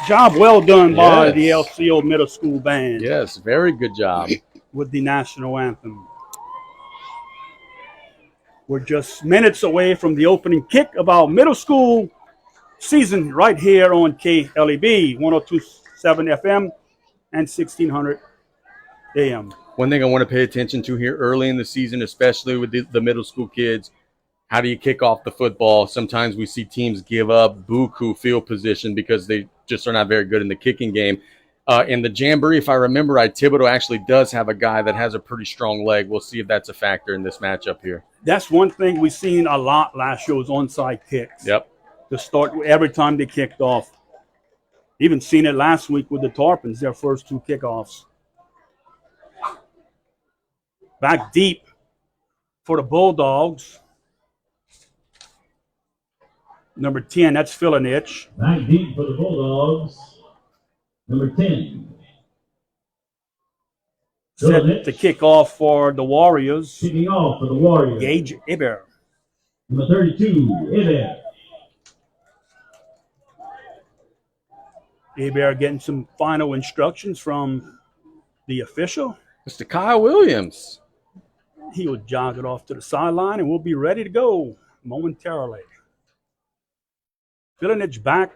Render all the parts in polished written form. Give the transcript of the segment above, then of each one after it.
Job well done by the LCO Middle School Band. Yes, very good job. With the national anthem. We're just minutes away from the opening kick of our middle school season right here on KLEB 102.7 FM and 1600 AM. One thing I want to pay attention to here early in the season, especially with the middle school kids, how do you kick off the football? Sometimes we see teams give up buku field position because they just are not very good in the kicking game. In the Jamboree, if I remember right, Thibodaux actually does have a guy that has a pretty strong leg. We'll see if that's a factor in this matchup here. That's one thing we've seen a lot last year was onside kicks. Yep. To start every time they kicked off. Even seen it last week with the Tarpons, their first two kickoffs. Back deep for the Bulldogs. Number 10, that's Thibodaux. Back deep for the Bulldogs. Number 10. Set to kick off for the Warriors. Kicking off for the Warriors. Gage Iber. Number 32, Iber. Iber getting some final instructions from the official. Mr. Kyle Williams. He will jog it off to the sideline, and we'll be ready to go momentarily. Thibodaux back,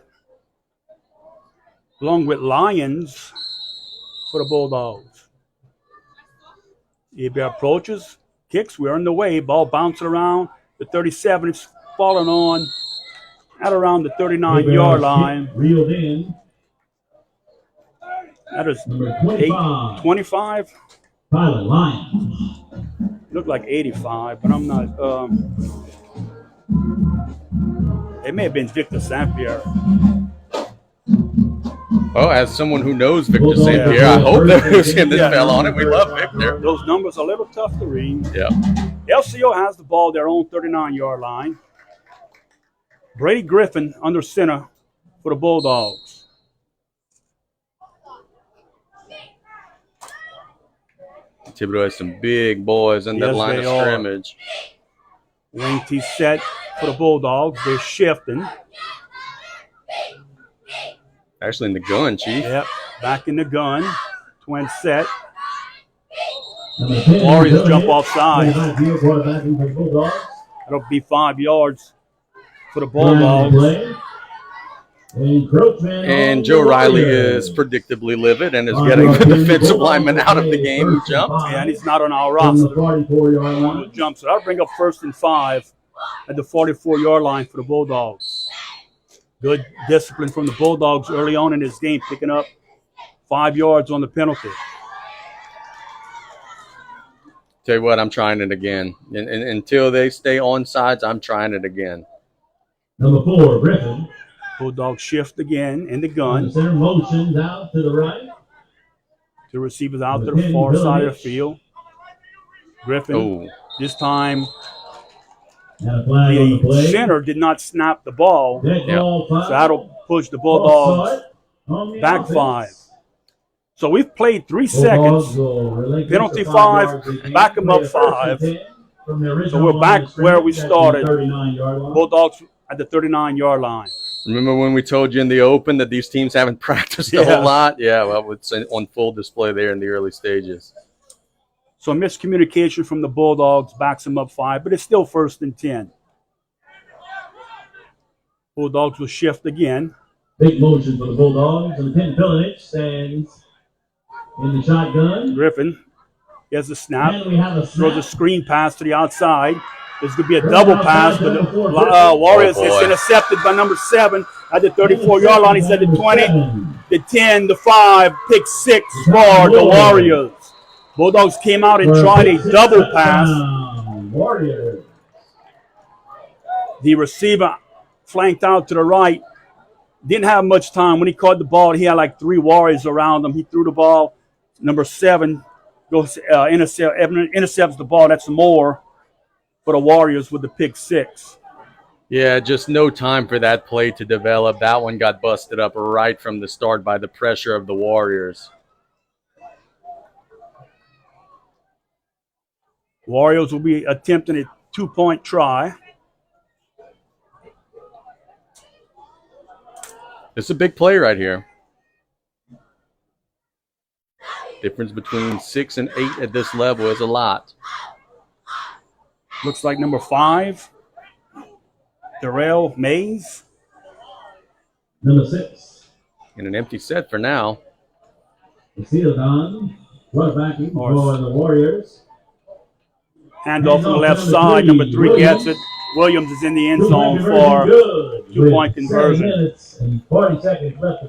along with Lyons for the Bulldogs. Iber approaches, kicks, we're on the way, ball bouncing around the 37, it's falling on at around the 39-yard line. Reeled in. That is 25. Pilot Lyons. Looked like 85, but I'm not. It may have been Victor St. Pierre. Oh, as someone who knows Victor St. Pierre, I hope that was him that fell on it. We love Victor. Those numbers are a little tough to read. Yeah. LCO has the ball their own 39-yard line. Brady Griffin under center for the Bulldogs. Thibodaux has some big boys in that line of scrimmage. Wing T set for the Bulldogs. They're shifting. Actually in the gun, Chief. Yep, back in the gun. Twin set. Warriors jump offside. That'll be 5 yards for the Bulldogs. And Joe Riley is predictably livid and is getting the defensive lineman out of the game who jumped. Yeah, and he's not on our roster. Who jumps. So that'll bring up 1st and 5 at the 44-yard line for the Bulldogs. Good discipline from the Bulldogs early on in this game, picking up 5 yards on the penalty. Tell you what, I'm trying it again. And until they stay on sides, I'm trying it again. Number 4, Griffin. Bulldogs shift again in the gun. Center motion down to the right. The receivers out to the far side of the field. Griffin, this time the center did not snap the ball. So that'll push the Bulldogs back 5. So we've played 3 seconds. Penalty 5, back them up 5. So we're back where we started. Bulldogs at the 39-yard line. Remember when we told you in the open that these teams haven't practiced a whole lot? Yeah, well, it's on full display there in the early stages. So miscommunication from the Bulldogs backs them up 5, but it's still 1st and 10. Bulldogs will shift again. Big motion for the Bulldogs. And 10 Thibodaux stands in the shotgun. Griffin, he has a snap. And we have a snap. Throws a screen pass to the outside. There's going to be a double pass, but the Warriors is intercepted by number 7 at the 34-yard line. He's at the 20, the 10, the 5, pick 6 for the Warriors. Bulldogs came out and tried a double pass. The receiver flanked out to the right. Didn't have much time. When he caught the ball, he had like 3 Warriors around him. He threw the ball. Number 7 goes intercepts the ball. That's more for the Warriors with the pick 6. Yeah, just no time for that play to develop. That one got busted up right from the start by the pressure of the Warriors. Warriors will be attempting a 2-point try. It's a big play right here. Difference between 6 and 8 at this level is a lot. Looks like number 5, Darrell Mays. Number 6. In an empty set for now. Thibodaux, quarterbacking for the Warriors. Handoff on the left side. Number 3 gets it. Williams is in the end zone for 2-point conversion.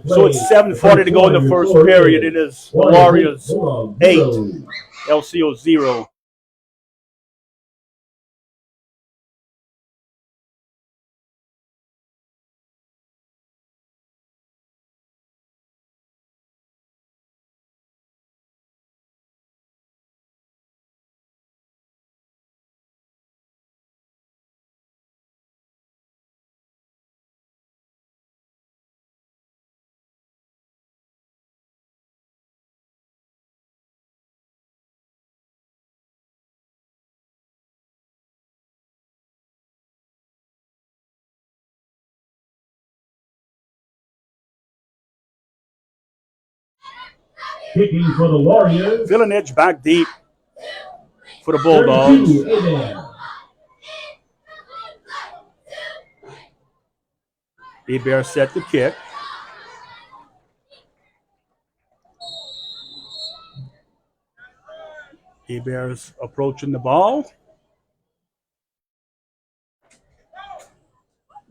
So it's 7:40 to go in the first period. It is the Warriors 8, LCO 0. Kicking for the Warriors. Villanich back deep for the Bulldogs. Hebert set the kick. Hebert's approaching the ball.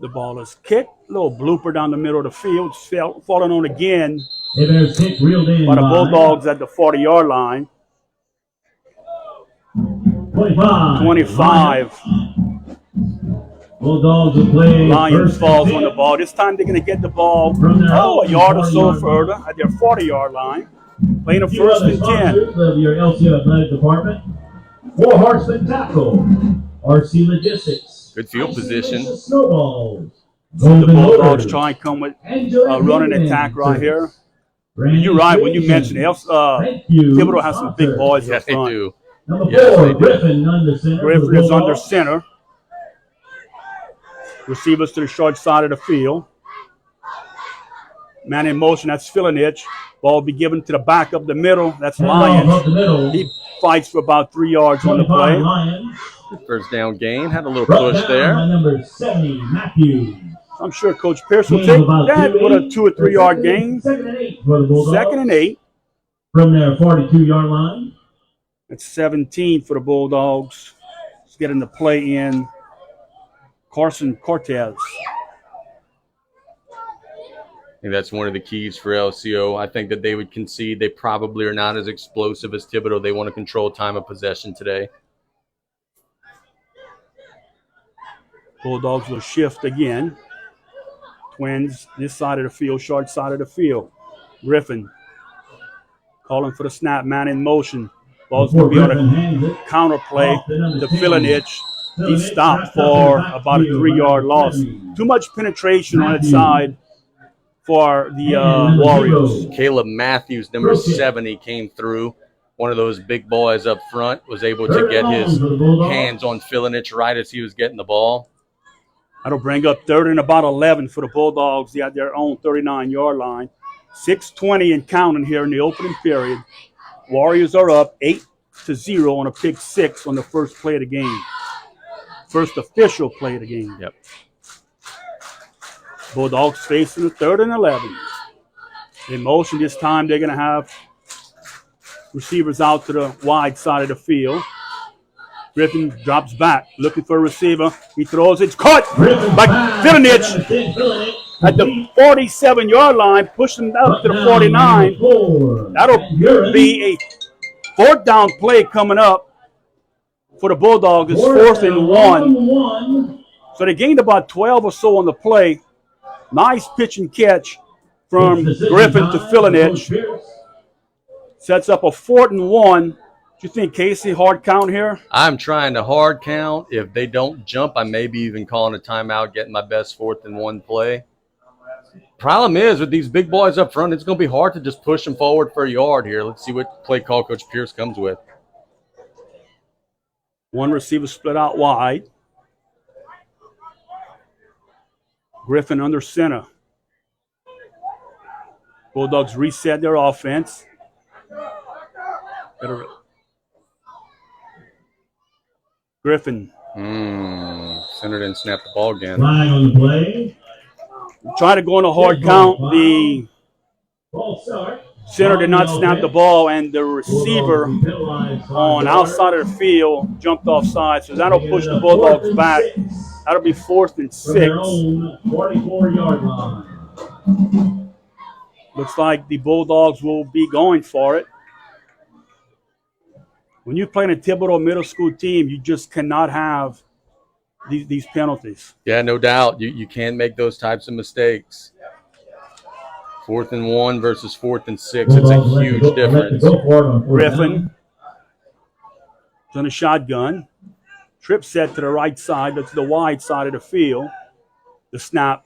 The ball is kicked. Little blooper down the middle of the field. Falling on again by the Bulldogs at the 40-yard line. 25. Bulldogs will play. Lions falls on the ball. This time they're going to get the ball a yard or so further at their 40-yard line. Playing a first and 10. Of your LCO athletic department. 4 Horsemen tackle. RC Logistics. Good field position. Snowballs. The Bulldogs try and come with a running attack right here. You're right when you mentioned Thibodaux has some big boys Yes, up they front. do. Number Yes, 4, they do. Griffin under center. Griffin is under center. Receivers to the short side of the field. Man in motion, that's Villanich. Ball will be given to the back up the middle. That's Lions. He fights for about 3 yards on the play. Lions. First down gain. Had a little push there. Number 70, Matthews. I'm sure Coach Pierce will take that with a 2 or 3 yard gain. Second and 8 for the Bulldogs. Second and 8. From their 42-yard line. It's 17 for the Bulldogs. Let's get in the play in. Carson Cortez. I think that's one of the keys for LCO. I think that they would concede. They probably are not as explosive as Thibodaux. They want to control time of possession today. Bulldogs will shift again. Twins this side of the field, short side of the field. Griffin calling for the snap, man in motion. Ball's going to be on a counter play. The Villanich, he stopped for about a 3 yard loss. Too much penetration on its side for the Warriors. Caleb Matthews, number 70, came through. One of those big boys up front was able to get his hands on Villanich right as he was getting the ball. That'll bring up 3rd and about 11 for the Bulldogs. They had their own 39-yard line. 6:20 and counting here in the opening period. Warriors are up 8-0 on a pick 6 on the first play of the game. First official play of the game. Yep. Bulldogs facing the 3rd and 11. In motion this time, they're going to have receivers out to the wide side of the field. Griffin drops back, looking for a receiver. He throws it. It's caught Griffin by pass. Thibodaux Thibodaux. at the 47-yard line, pushing up to the 49. That'll be a fourth down play coming up for the Bulldogs. It's 4th and 1. So they gained about 12 or so on the play. Nice pitch and catch from Griffin to Thibodaux. Sets up a 4th and 1. Do you think, Casey, hard count here? I'm trying to hard count. If they don't jump, I may be even calling a timeout, getting my best 4th and 1 play. Problem is, with these big boys up front, it's going to be hard to just push them forward for a yard here. Let's see what play call Coach Pierce comes with. One receiver split out wide. Griffin under center. Bulldogs reset their offense. Griffin. Center didn't snap the ball again. Flag on the play. Trying to go on a hard count. The center did not snap the ball, and the receiver on outside of the field jumped offside. So that'll push the Bulldogs back. That'll be 4th and 6. 44-yard line. Looks like the Bulldogs will be going for it. When you play in a Thibodaux middle school team, you just cannot have these penalties. Yeah, no doubt. You can't make those types of mistakes. 4th and 1 versus 4th and 6. It's a huge difference. Griffin is on a shotgun. Trip set to the right side, to the wide side of the field. The snap.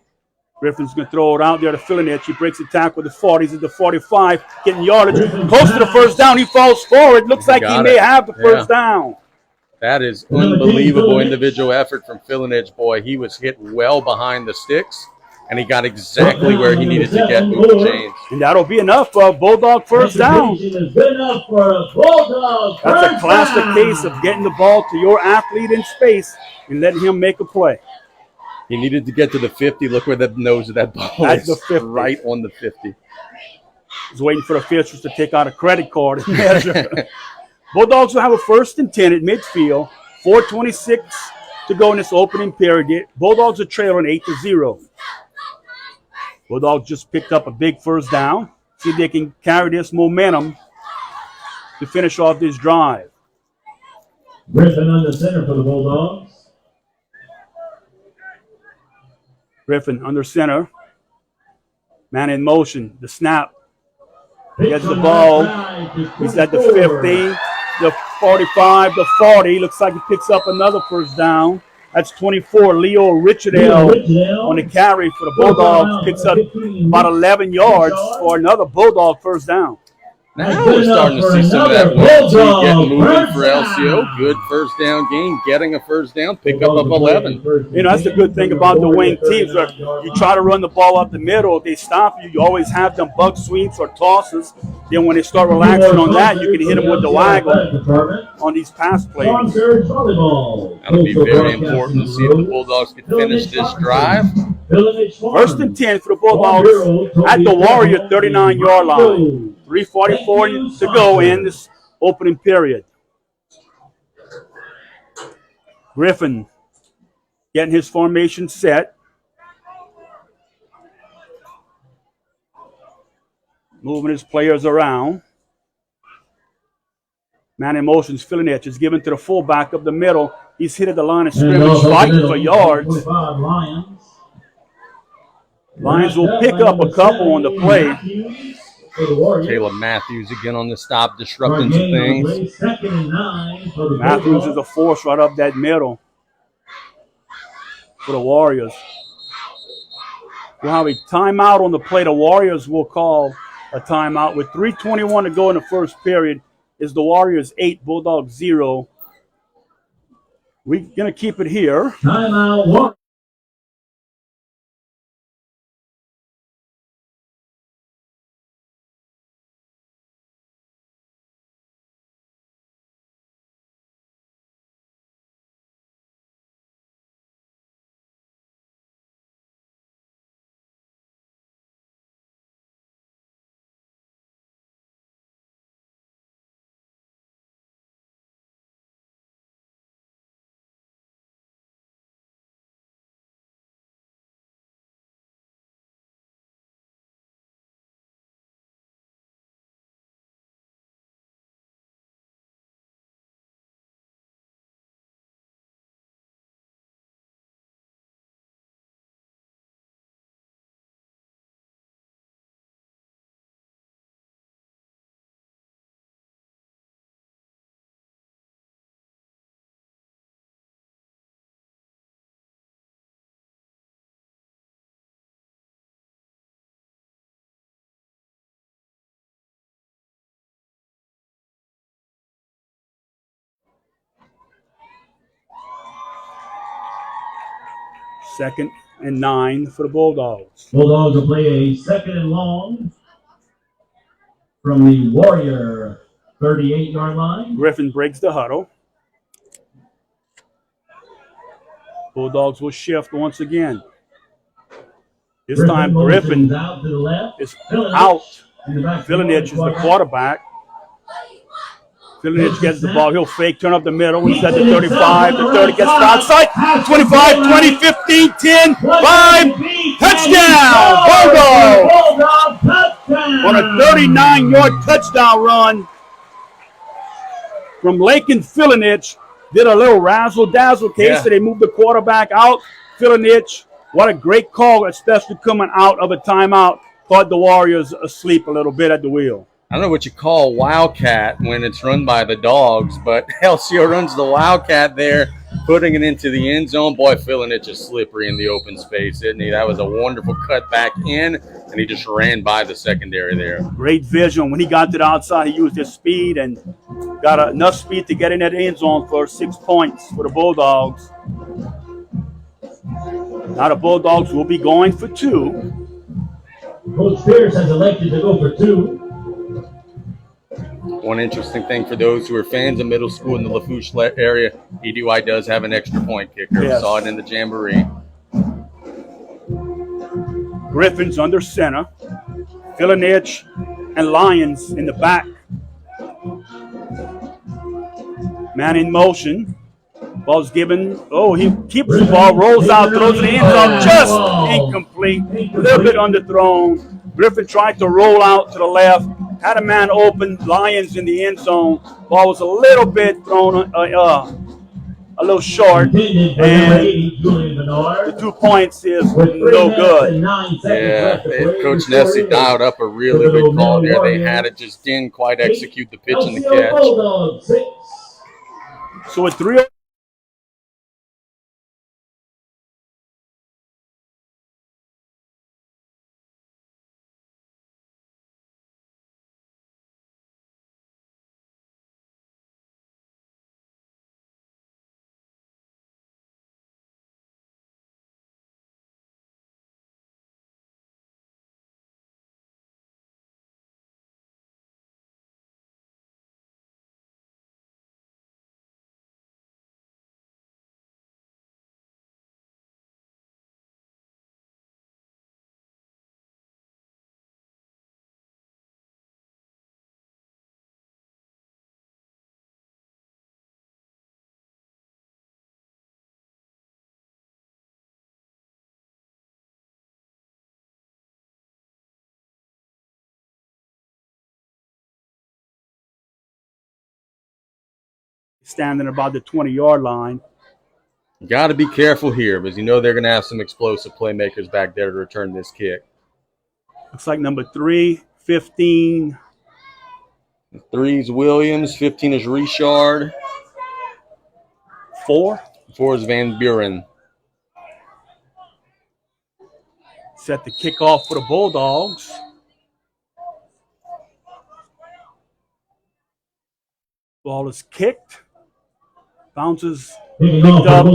Griffin's going to throw it out there to Thibodaux. He breaks the tackle with the 40s at the 45, getting yardage. Close to the first down. He falls forward. Looks like he may have the first down. That is unbelievable individual effort from Thibodaux, boy. He was hit well behind the sticks, and he got exactly where he needed to get moving chains. And that'll be enough for a Bulldog first down. That's a classic case of getting the ball to your athlete in space and letting him make a play. He needed to get to the 50. Look where the nose of that ball is. The 50. Right on the 50. He's waiting for the officials to take out a credit card and measure. Bulldogs will have a 1st and 10 at midfield. 4:26 to go in this opening period. Bulldogs are trailing 8-0. Bulldogs just picked up a big first down. See if they can carry this momentum to finish off this drive. Griffin under center for the Bulldogs. Griffin under center. Man in motion. The snap. Gets the ball. He's at the 50, the 45, the 40. Looks like he picks up another first down. That's 24. Leo Richardale on the carry for the Bulldogs. Picks up about 11 yards for another Bulldog first down. Now we're starting to see some of that loyalty getting moving for LCO. Good first down game, getting a first down, pick up of 11. You know, that's the good thing about the wing teams. You try to run the ball up the middle, they stop you. You always have them bug sweeps or tosses. Then when they start relaxing on that, you can hit them with the waggle on these pass plays. That'll be very important to see if the Bulldogs can finish this drive. 1st and 10 for the Bulldogs at the Warrior 39-yard line. 3:44 to go in this opening period. Griffin getting his formation set. Moving his players around. Man in motion, Thibodaux is given to the fullback up the middle. He's hit at the line of scrimmage, fighting for yards. Lions will pick up a couple on the play. Caleb Matthews again on the stop, disrupting some things. Matthews is a force right up that middle for the Warriors. We'll have a timeout on the play. The Warriors will call a timeout with 3:21 to go in the first period. Is the Warriors 8, Bulldogs 0. We're going to keep it here. Timeout. 2nd and 9 for the Bulldogs. Bulldogs will play a 2nd and long from the Warrior 38-yard line. Griffin breaks the huddle. Bulldogs will shift once again. This time Griffin out to the left. is out. Fillinich is the quarterback. Fillinich gets the ball. He'll fake, turn up the middle. He's at the 35. The 30 gets the outside. 25, 20, 15, 10, 5. Touchdown! Bulldogs! On a 39-yard touchdown run from Lakin Fillinich. Did a little razzle-dazzle case. So they moved the quarterback out. Fillinich, what a great call, especially coming out of a timeout. Caught the Warriors asleep a little bit at the wheel. I don't know what you call Wildcat when it's run by the Dogs, but LCO runs the Wildcat there, putting it into the end zone. Boy, Fillinich is slippery in the open space, isn't he? That was a wonderful cut back in, and he just ran by the secondary there. Great vision. When he got to the outside, he used his speed and got enough speed to get in that end zone for 6 points for the Bulldogs. Now the Bulldogs will be going for 2. Coach Pierce has elected to go for 2. One interesting thing for those who are fans of middle school in the Lafourche area, EDY does have an extra point kicker. Yes. We saw it in the Jamboree. Griffin's under center. Fillinich and Lyons in the back. Man in motion. Ball's given. Oh, he keeps the ball, rolls out, throws it in, just incomplete. A little bit underthrown. Griffin tried to roll out to the left. Had a man open. Lyons in the end zone. Ball was a little bit thrown, a little short. And the 2 points is no good. Yeah, Coach Nessie dialed up a really good call there. They had it, just didn't quite execute the pitch and the catch. So with 3. Standing about the 20-yard line. Got to be careful here because you know they're going to have some explosive playmakers back there to return this kick. Looks like number 3, 15. 3 is Williams, 15 is Richard. 4 is Van Buren. Set the kickoff for the Bulldogs. Ball is kicked. Bounces picked up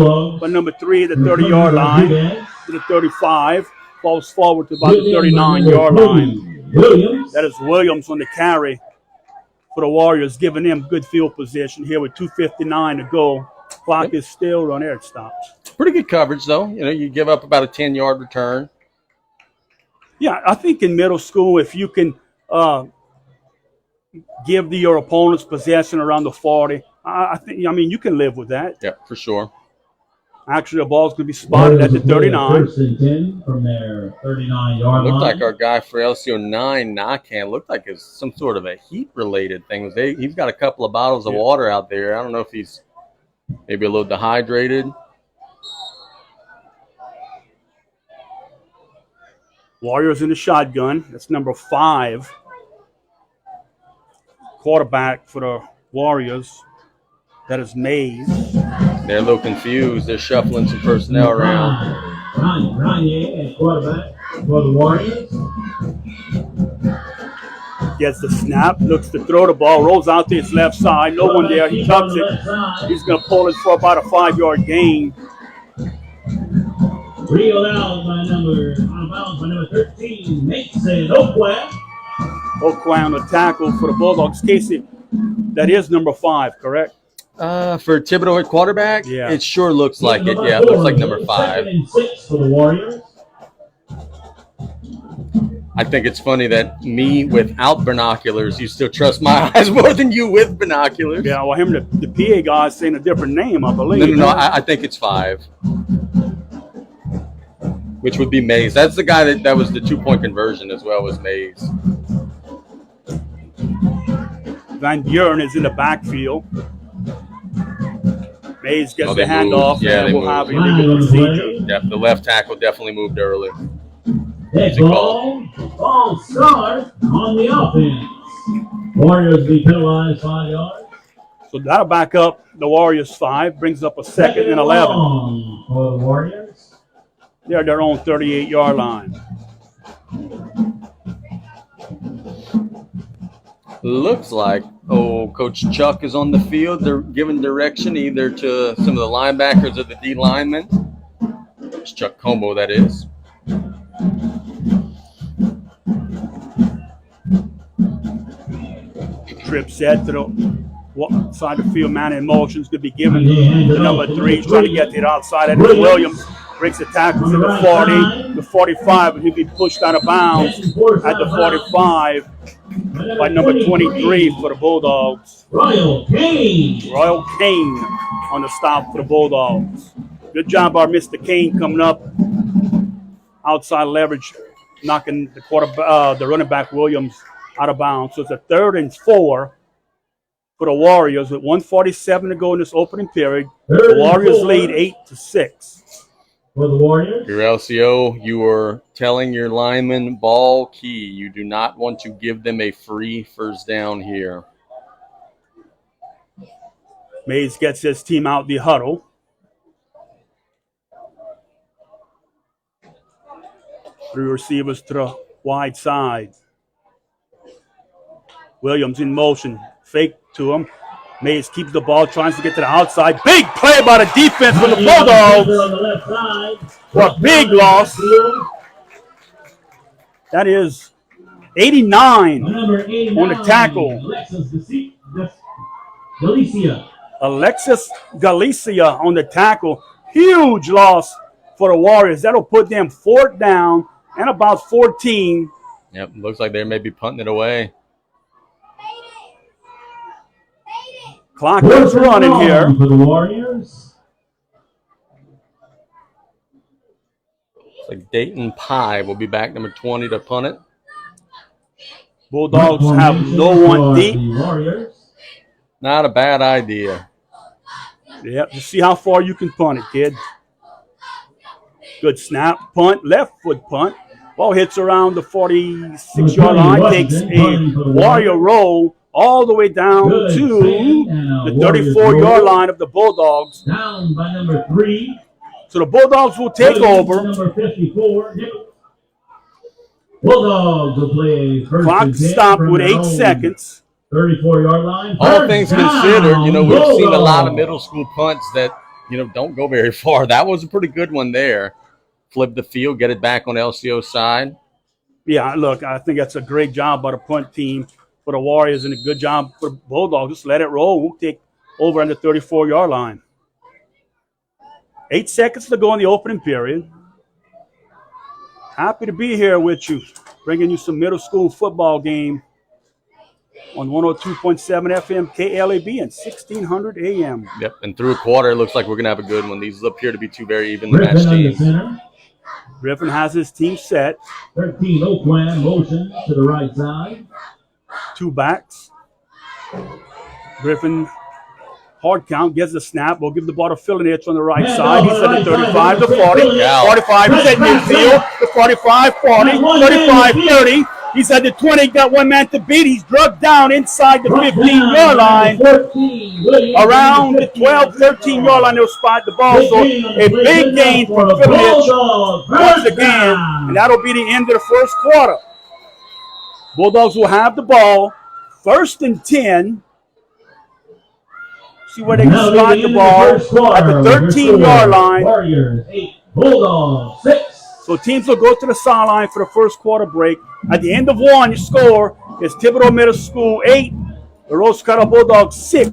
by number 3 at the 30-yard line to the 35. Falls forward to about the 39-yard line. That is Williams on the carry for the Warriors, giving them good field position here with 2:59 to go. Clock is still on there. It stops. Pretty good coverage, though. You know, you give up about a 10-yard return. Yeah, I think in middle school, if you can give your opponent's possession around the 40, I mean, you can live with that. Yeah, for sure. Actually, the ball's going to be spotted at the 39. First and 10 from their 39-yard line. Looked like our guy for LCO 9, Nakan, looked like it's some sort of a heat-related thing. He's got a couple of bottles of water out there. I don't know if he's maybe a little dehydrated. Warriors in the shotgun. That's number 5. Quarterback for the Warriors. That is Mays. They're a little confused. They're shuffling some personnel around. Ryan, quarterback for the Warriors. Gets the snap, looks to throw the ball, rolls out to his left side. No one there. He tucks it. He's going to pull it for about a 5-yard gain. Reeled out by number 13, Mason Oakland. Oakland on the tackle for the Bulldogs. Casey, that is number 5, correct? For Thibodaux at quarterback, Yeah. it sure looks like it. Yeah, it looks like number 5. 2nd and 6 for the Warriors. I think it's funny that me without binoculars, you still trust my eyes more than you with binoculars. Yeah, well, him, the PA guy is saying a different name, I believe. No, I think it's 5. Which would be Mays. That's the guy that was the 2-point conversion as well as Mays. Van Buren is in the backfield. Mays gets the they moved. handoff, Yeah, and they we'll moved. have illegal procedure. Yep, the left tackle definitely moved early. Head ball start on the offense. Warriors be penalized 5 yards. So that'll back up the Warriors 5, brings up a 2nd and 11. For the Warriors. They're their own 38-yard line. Looks like Coach Chuck is on the field. They're giving direction either to some of the linebackers or the D linemen. It's Chuck Como, that is. Trip set to the side of the field, man in motion is going to be given to number 3. He's trying to get to the outside. And Williams breaks the tackle to the 40, the 45, and he'll be pushed out of bounds at the 45 by number 23 for the Bulldogs. Royal Kane on the stop for the Bulldogs. Good job by Mr. Kane coming up. Outside leverage, knocking the running back Williams out of bounds. So it's a 3rd and 4 for the Warriors with 1:47 to go in this opening period. The Warriors lead 8-6. For the Warriors. Your LCO, you are telling your linemen ball key. You do not want to give them a free first down here. Mays gets his team out the huddle. Three receivers to the wide side. Williams in motion. Fake to him. Mays keeps the ball, tries to get to the outside. Big play by the defense for the Bulldogs. For a big loss. That is 89 on the tackle. Alexis Galicia on the tackle. Huge loss for the Warriors. That'll put them 4th down and about 14. Yep, looks like they may be punting it away. Clock is running here. For the Warriors. Looks like Dayton Pye will be back, number 20, to punt it. Bulldogs have no one deep. Not a bad idea. Yep, just see how far you can punt it, kid. Good snap, punt, left foot punt. Ball hits around the 46-yard line, takes a Warrior roll all the way down to the 34-yard line of the Bulldogs. Down by number 3. So the Bulldogs will take over. Number 54, Bulldogs will play first. Clock stopped with 8 seconds. 34-yard line. All things considered, we've seen a lot of middle school punts that, don't go very far. That was a pretty good one there. Flip the field, get it back on LCO side. Yeah, look, I think that's a great job by the punt team for the Warriors and a good job for the Bulldogs. Just let it roll. We'll take over on the 34-yard line. 8 seconds to go in the opening period. Happy to be here with you, bringing you some middle school football game on 102.7 FM KLAB and 1600 AM. Yep, and through a quarter, it looks like we're going to have a good one. These appear to be two very evenly matched teams. Griffin has his team set. 13 Oakland motion to the right side. 2 backs. Griffin, hard count, gets the snap. We'll give the ball to Philinich on the right side. He's at the 35, the 40. 45, he's at midfield. The 45, 40, 35, 30. He's at the 20, got one man to beat. He's drugged down inside the 15-yard line. Around the 12, 13-yard line, they'll spot the ball. So a big gain for Philinich once again. And that'll be the end of the first quarter. Bulldogs will have the ball. 1st and 10. See where they can slide the ball at the 13-yard line. Bulldogs 6. So teams will go to the sideline for the first quarter break. At the end of one, your score is Thibodaux Middle School 8, the Rose Colorado Bulldogs 6.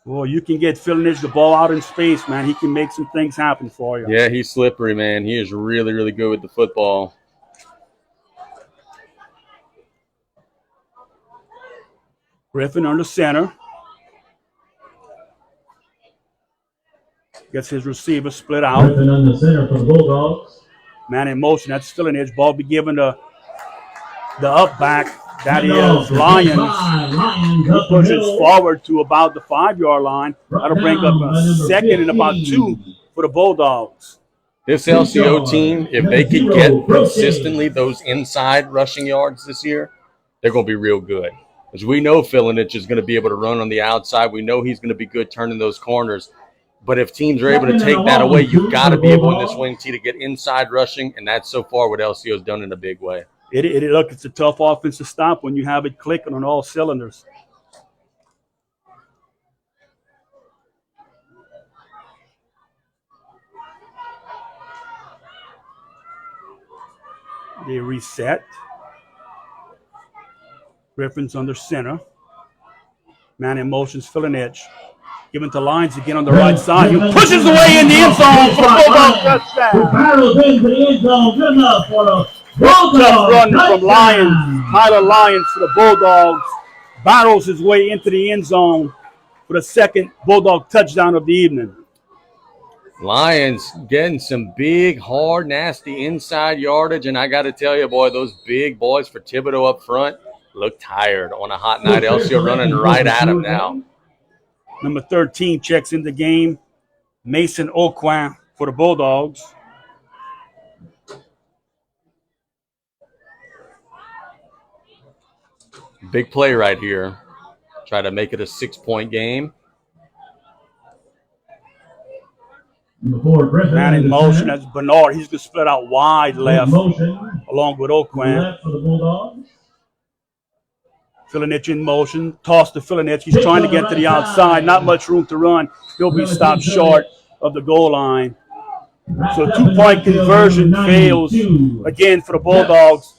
Well, you can get Philinich the ball out in space, man. He can make some things happen for you. Yeah, he's slippery, man. He is really, really good with the football. Griffin under center. Gets his receiver split out. Griffin on the center for the Bulldogs. Man in motion. That's Philinich. Ball be given to the up back. That is Lyons. He pushes forward to about the 5-yard line. That'll bring up a second and about 2 for the Bulldogs. This LCO team, if they could get consistently those inside rushing yards this year, they're going to be real good. Because we know Philinich is going to be able to run on the outside. We know he's going to be good turning those corners. But if teams are able to take that away, you've got to be able in this wing T to get inside rushing, and that's so far what LCO's done in a big way. Look, it's a tough offense to stop when you have it clicking on all cylinders. They reset. Griffin's under center. Man in motion's Philinich. Given to Lyons again on the right side. He pushes away in the end zone for the Bulldogs touchdown. Barrels into the end zone. Good enough for the Tough Bulldogs. run from Lyons. Tyler Lyons for the Bulldogs. Barrels his way into the end zone for the second Bulldog touchdown of the evening. Lions getting some big, hard, nasty inside yardage. And I got to tell you, boy, those big boys for Thibodaux up front look tired on a hot night. LCO running right at him now. Number 13 checks in the game. Mason Oquin for the Bulldogs. Big play right here. Try to make it a 6-point game. Man in motion. That's Bernard. He's going to split out wide left along with Oquin. Philinich in motion. Toss to Philinich. He's trying to get to the outside. Not much room to run. He'll be stopped short of the goal line. So 2-point conversion fails again for the Bulldogs.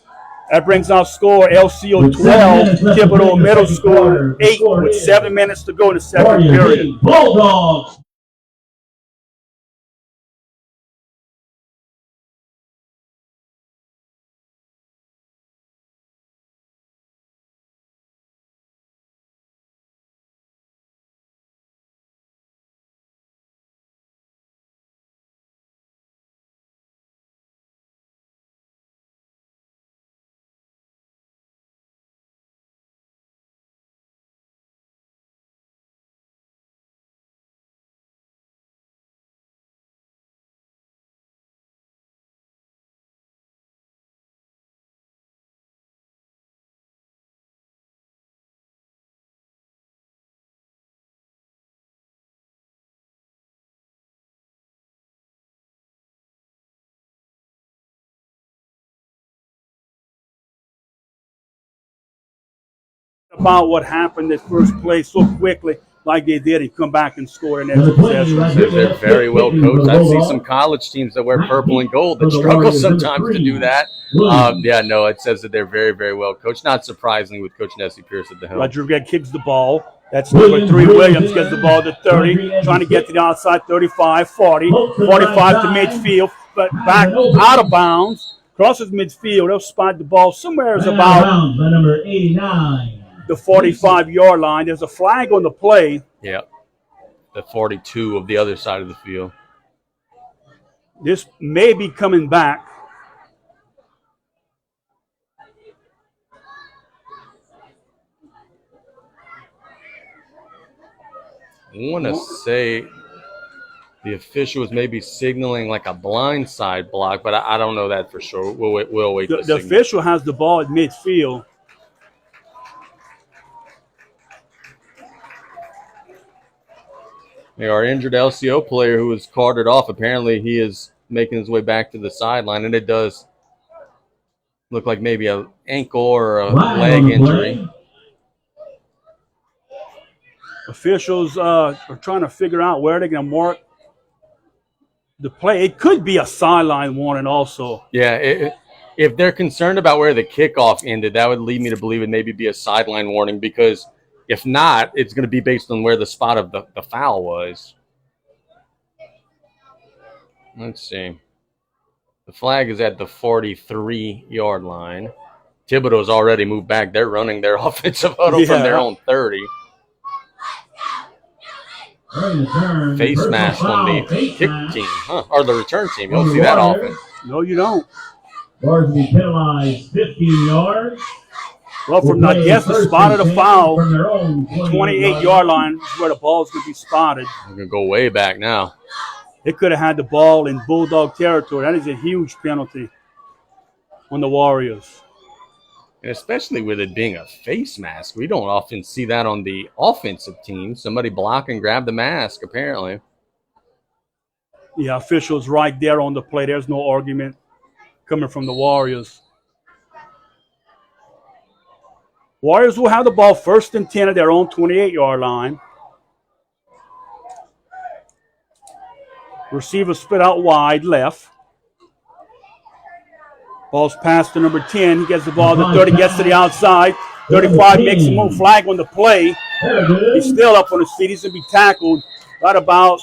That brings our score LCO 12, Thibodaux Middle School 8 with 7 minutes to go in the second period. Bulldogs. about what happened at first play so quickly like they did and come back and score an extra possession. They're very well coached. I've seen some college teams that wear purple and gold that struggle sometimes to do that. Yeah, no, it says that they're very, very well coached. Not surprisingly with Coach Nessie Pierce at the helm. Rodriguez kicks the ball. That's number 3. Williams gets the ball to 30, trying to get to the outside, 35, 40, 45 to midfield, but back out of bounds, crosses midfield. They'll spot the ball somewhere is about number 89. the 45-yard line. There's a flag on the play. Yeah, the 42 of the other side of the field. This may be coming back. I want to say the official was maybe signaling like a blindside block, but I don't know that for sure. We'll wait. The official has the ball at midfield. Our injured LCO player who was carted off, apparently he is making his way back to the sideline, and it does look like maybe an ankle or a leg injury. Officials are trying to figure out where they're going to mark the play. It could be a sideline warning also. Yeah, if they're concerned about where the kickoff ended, that would lead me to believe it maybe be a sideline warning, because if not, it's going to be based on where the spot of the foul was. Let's see. The flag is at the 43-yard line. Thibodaux's already moved back. They're running their offensive huddle from their own 30. Face mask on the kick team, or the return team. You don't see that often. No, you don't. Warriors be penalized 15 yards. Well, from I guess the spot of the foul, 28-yard line is where the ball's going to be spotted. We're going to go way back now. They could have had the ball in Bulldog territory. That is a huge penalty on the Warriors. And especially with it being a face mask, we don't often see that on the offensive team. Somebody block and grab the mask, apparently. Yeah, officials right there on the play. There's no argument coming from the Warriors. Warriors will have the ball 1st and 10 at their own 28-yard line. Receiver split out wide left. Ball's passed to number 10. He gets the ball to 30, gets to the outside. 35 makes a move. Flag on the play. He's still up on his feet. He's going to be tackled right about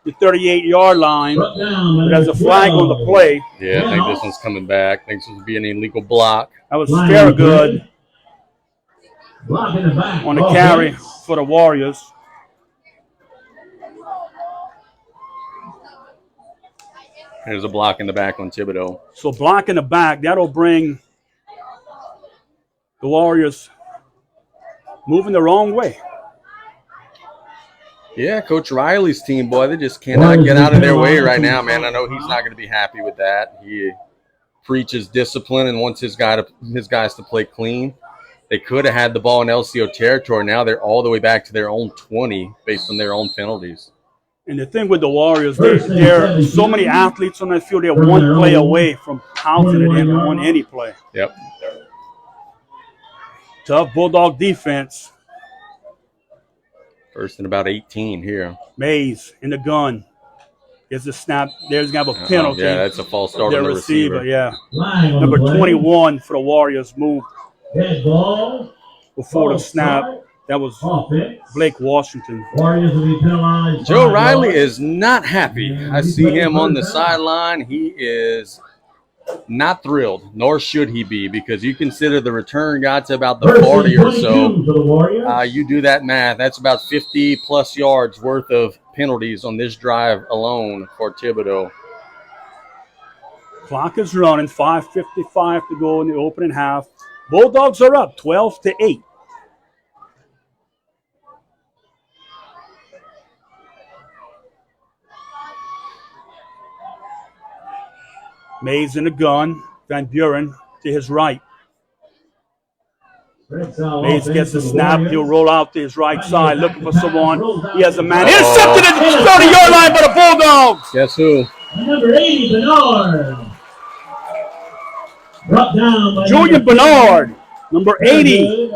the 38-yard line. There's a flag on the play. Yeah, I think this one's coming back. I think this would be an illegal block. That was fair good on the carry for the Warriors. There's a block in the back on Thibodaux. So block in the back, that'll bring the Warriors moving the wrong way. Yeah, Coach Riley's team, boy, they just cannot get out of their way right now, man. I know he's not going to be happy with that. He preaches discipline and wants his guys to play clean. They could have had the ball in LCO territory. Now they're all the way back to their own 20 based on their own penalties. And the thing with the Warriors, there are so many athletes on that field. They're one play away from pouncing it in on any play. Yep. Tough Bulldog defense. 1st and about 18 here. Mays in the gun. Gets the snap. There's going to have a penalty. Yeah, that's a false start on the receiver. Yeah. Number 21 for the Warriors moved before the snap. That was Blake Washington. Joe Riley is not happy. I see him on the sideline. He is not thrilled, nor should he be, because you consider the return got to about the 40 or so. You do that math. That's about 50-plus yards worth of penalties on this drive alone for Thibodaux. Clock is running, 5:55 to go in the opening half. Bulldogs are up 12-8. Mays in the gun. Van Buren to his right. Mays gets the snap. He'll roll out to his right side looking for someone. He has a man. Intercepted at the 30-yard line by the Bulldogs. Guess who? Number 80, Bernard. Brought down by Julian Bernard, number 80.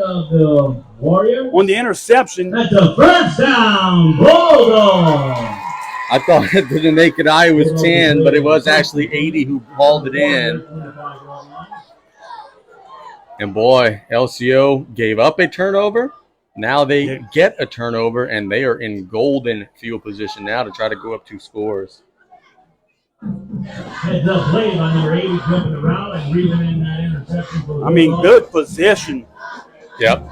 Warriors. On the interception, That's a first down. Bulldogs. I thought to the naked eye it was 10, but it was actually 80 who hauled it in. And boy, LCO gave up a turnover. Now they get a turnover, and they are in golden field position now to try to go up 2 scores. Heads up play by number 80 flipping around and reeling in that interception for the I mean, good position. Yep.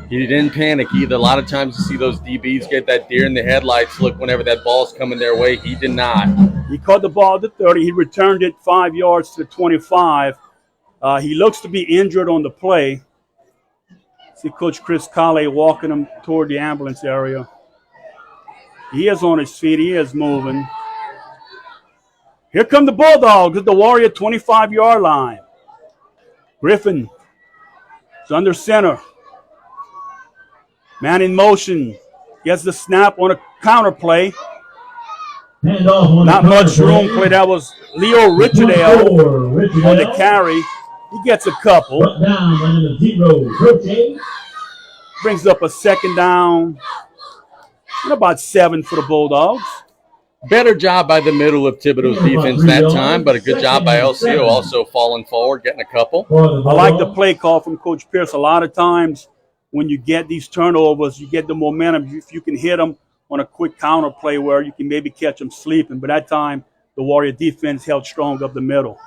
He didn't panic either. A lot of times you see those DBs get that deer in the headlights look whenever that ball's coming their way. He did not. He caught the ball at the 30. He returned it 5 yards to the 25. He looks to be injured on the play. See Coach Chris Colley walking him toward the ambulance area. He is on his feet. He is moving. Here come the Bulldogs at the Warrior 25-yard line. Griffin is under center. Man in motion. Gets the snap on a counter play. Not much room play. That was Leo Richardale on the carry. He gets a couple. Brings up a second down. And about 7 for the Bulldogs. Better job by the middle of Thibodaux's defense that time, but a good job by LCO also falling forward, getting a couple. I like the play call from Coach Pierce. A lot of times when you get these turnovers, you get the momentum. If you can hit them on a quick counter play where you can maybe catch them sleeping. But that time, the Warrior defense held strong up the middle.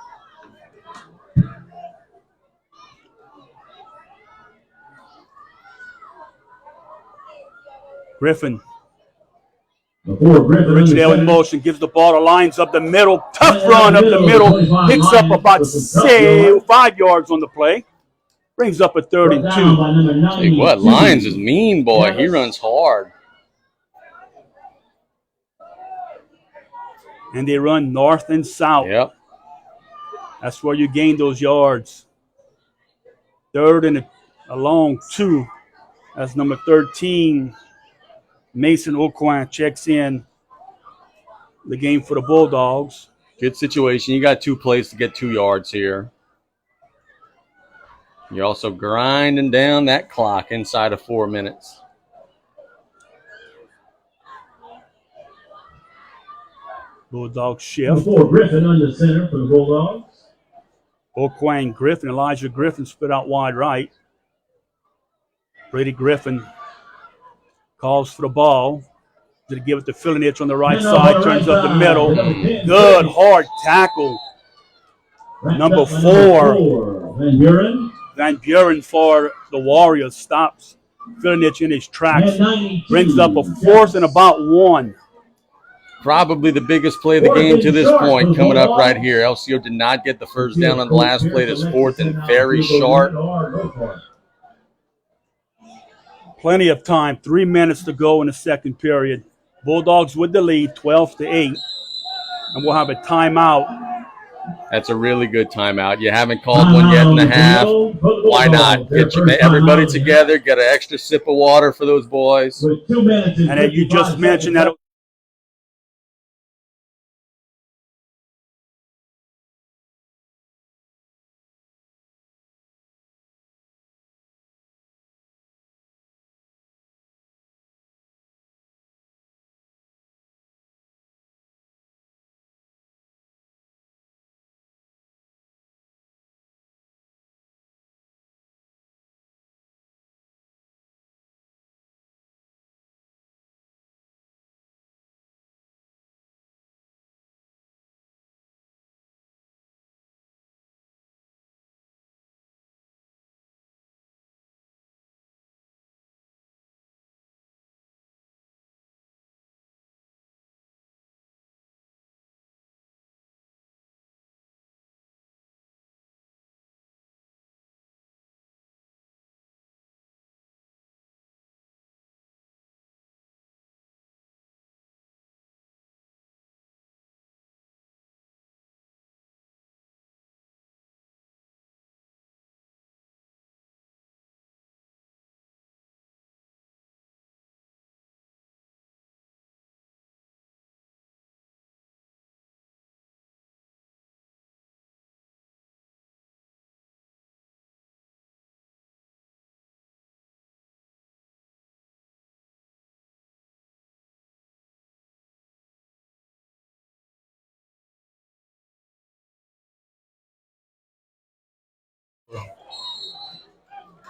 Griffin. Richardale in motion, gives the ball to lines up the middle. Tough run up the middle. Picks up about 5 yards on the play. Brings up a 3rd and 2. Tell you what, Lyons is mean, boy. He runs hard. And they run north and south. Yep. That's where you gain those yards. 3rd and a long 2. That's number 13. Mason Oquan checks in the game for the Bulldogs. Good situation. You got 2 plays to get 2 yards here. You're also grinding down that clock inside of 4 minutes. Bulldogs shift. Griffin under center for the Bulldogs. Oquan Griffin, Elijah Griffin split out wide right. Brady Griffin calls for the ball. Did he give it to Filinich on the right side? Turns up the middle. Good hard tackle. Number 4. Van Buren for the Warriors stops Filinich in his tracks. Brings up a 4th and about 1. Probably the biggest play of the game to this point coming up right here. LCO did not get the first down on the last play. This 4th and very short. Plenty of time. 3 minutes to go in the second period. Bulldogs with the lead, 12-8. And we'll have a timeout. That's a really good timeout. You haven't called one yet and a half. Why not? Get everybody together, get an extra sip of water for those boys. And as you just mentioned, that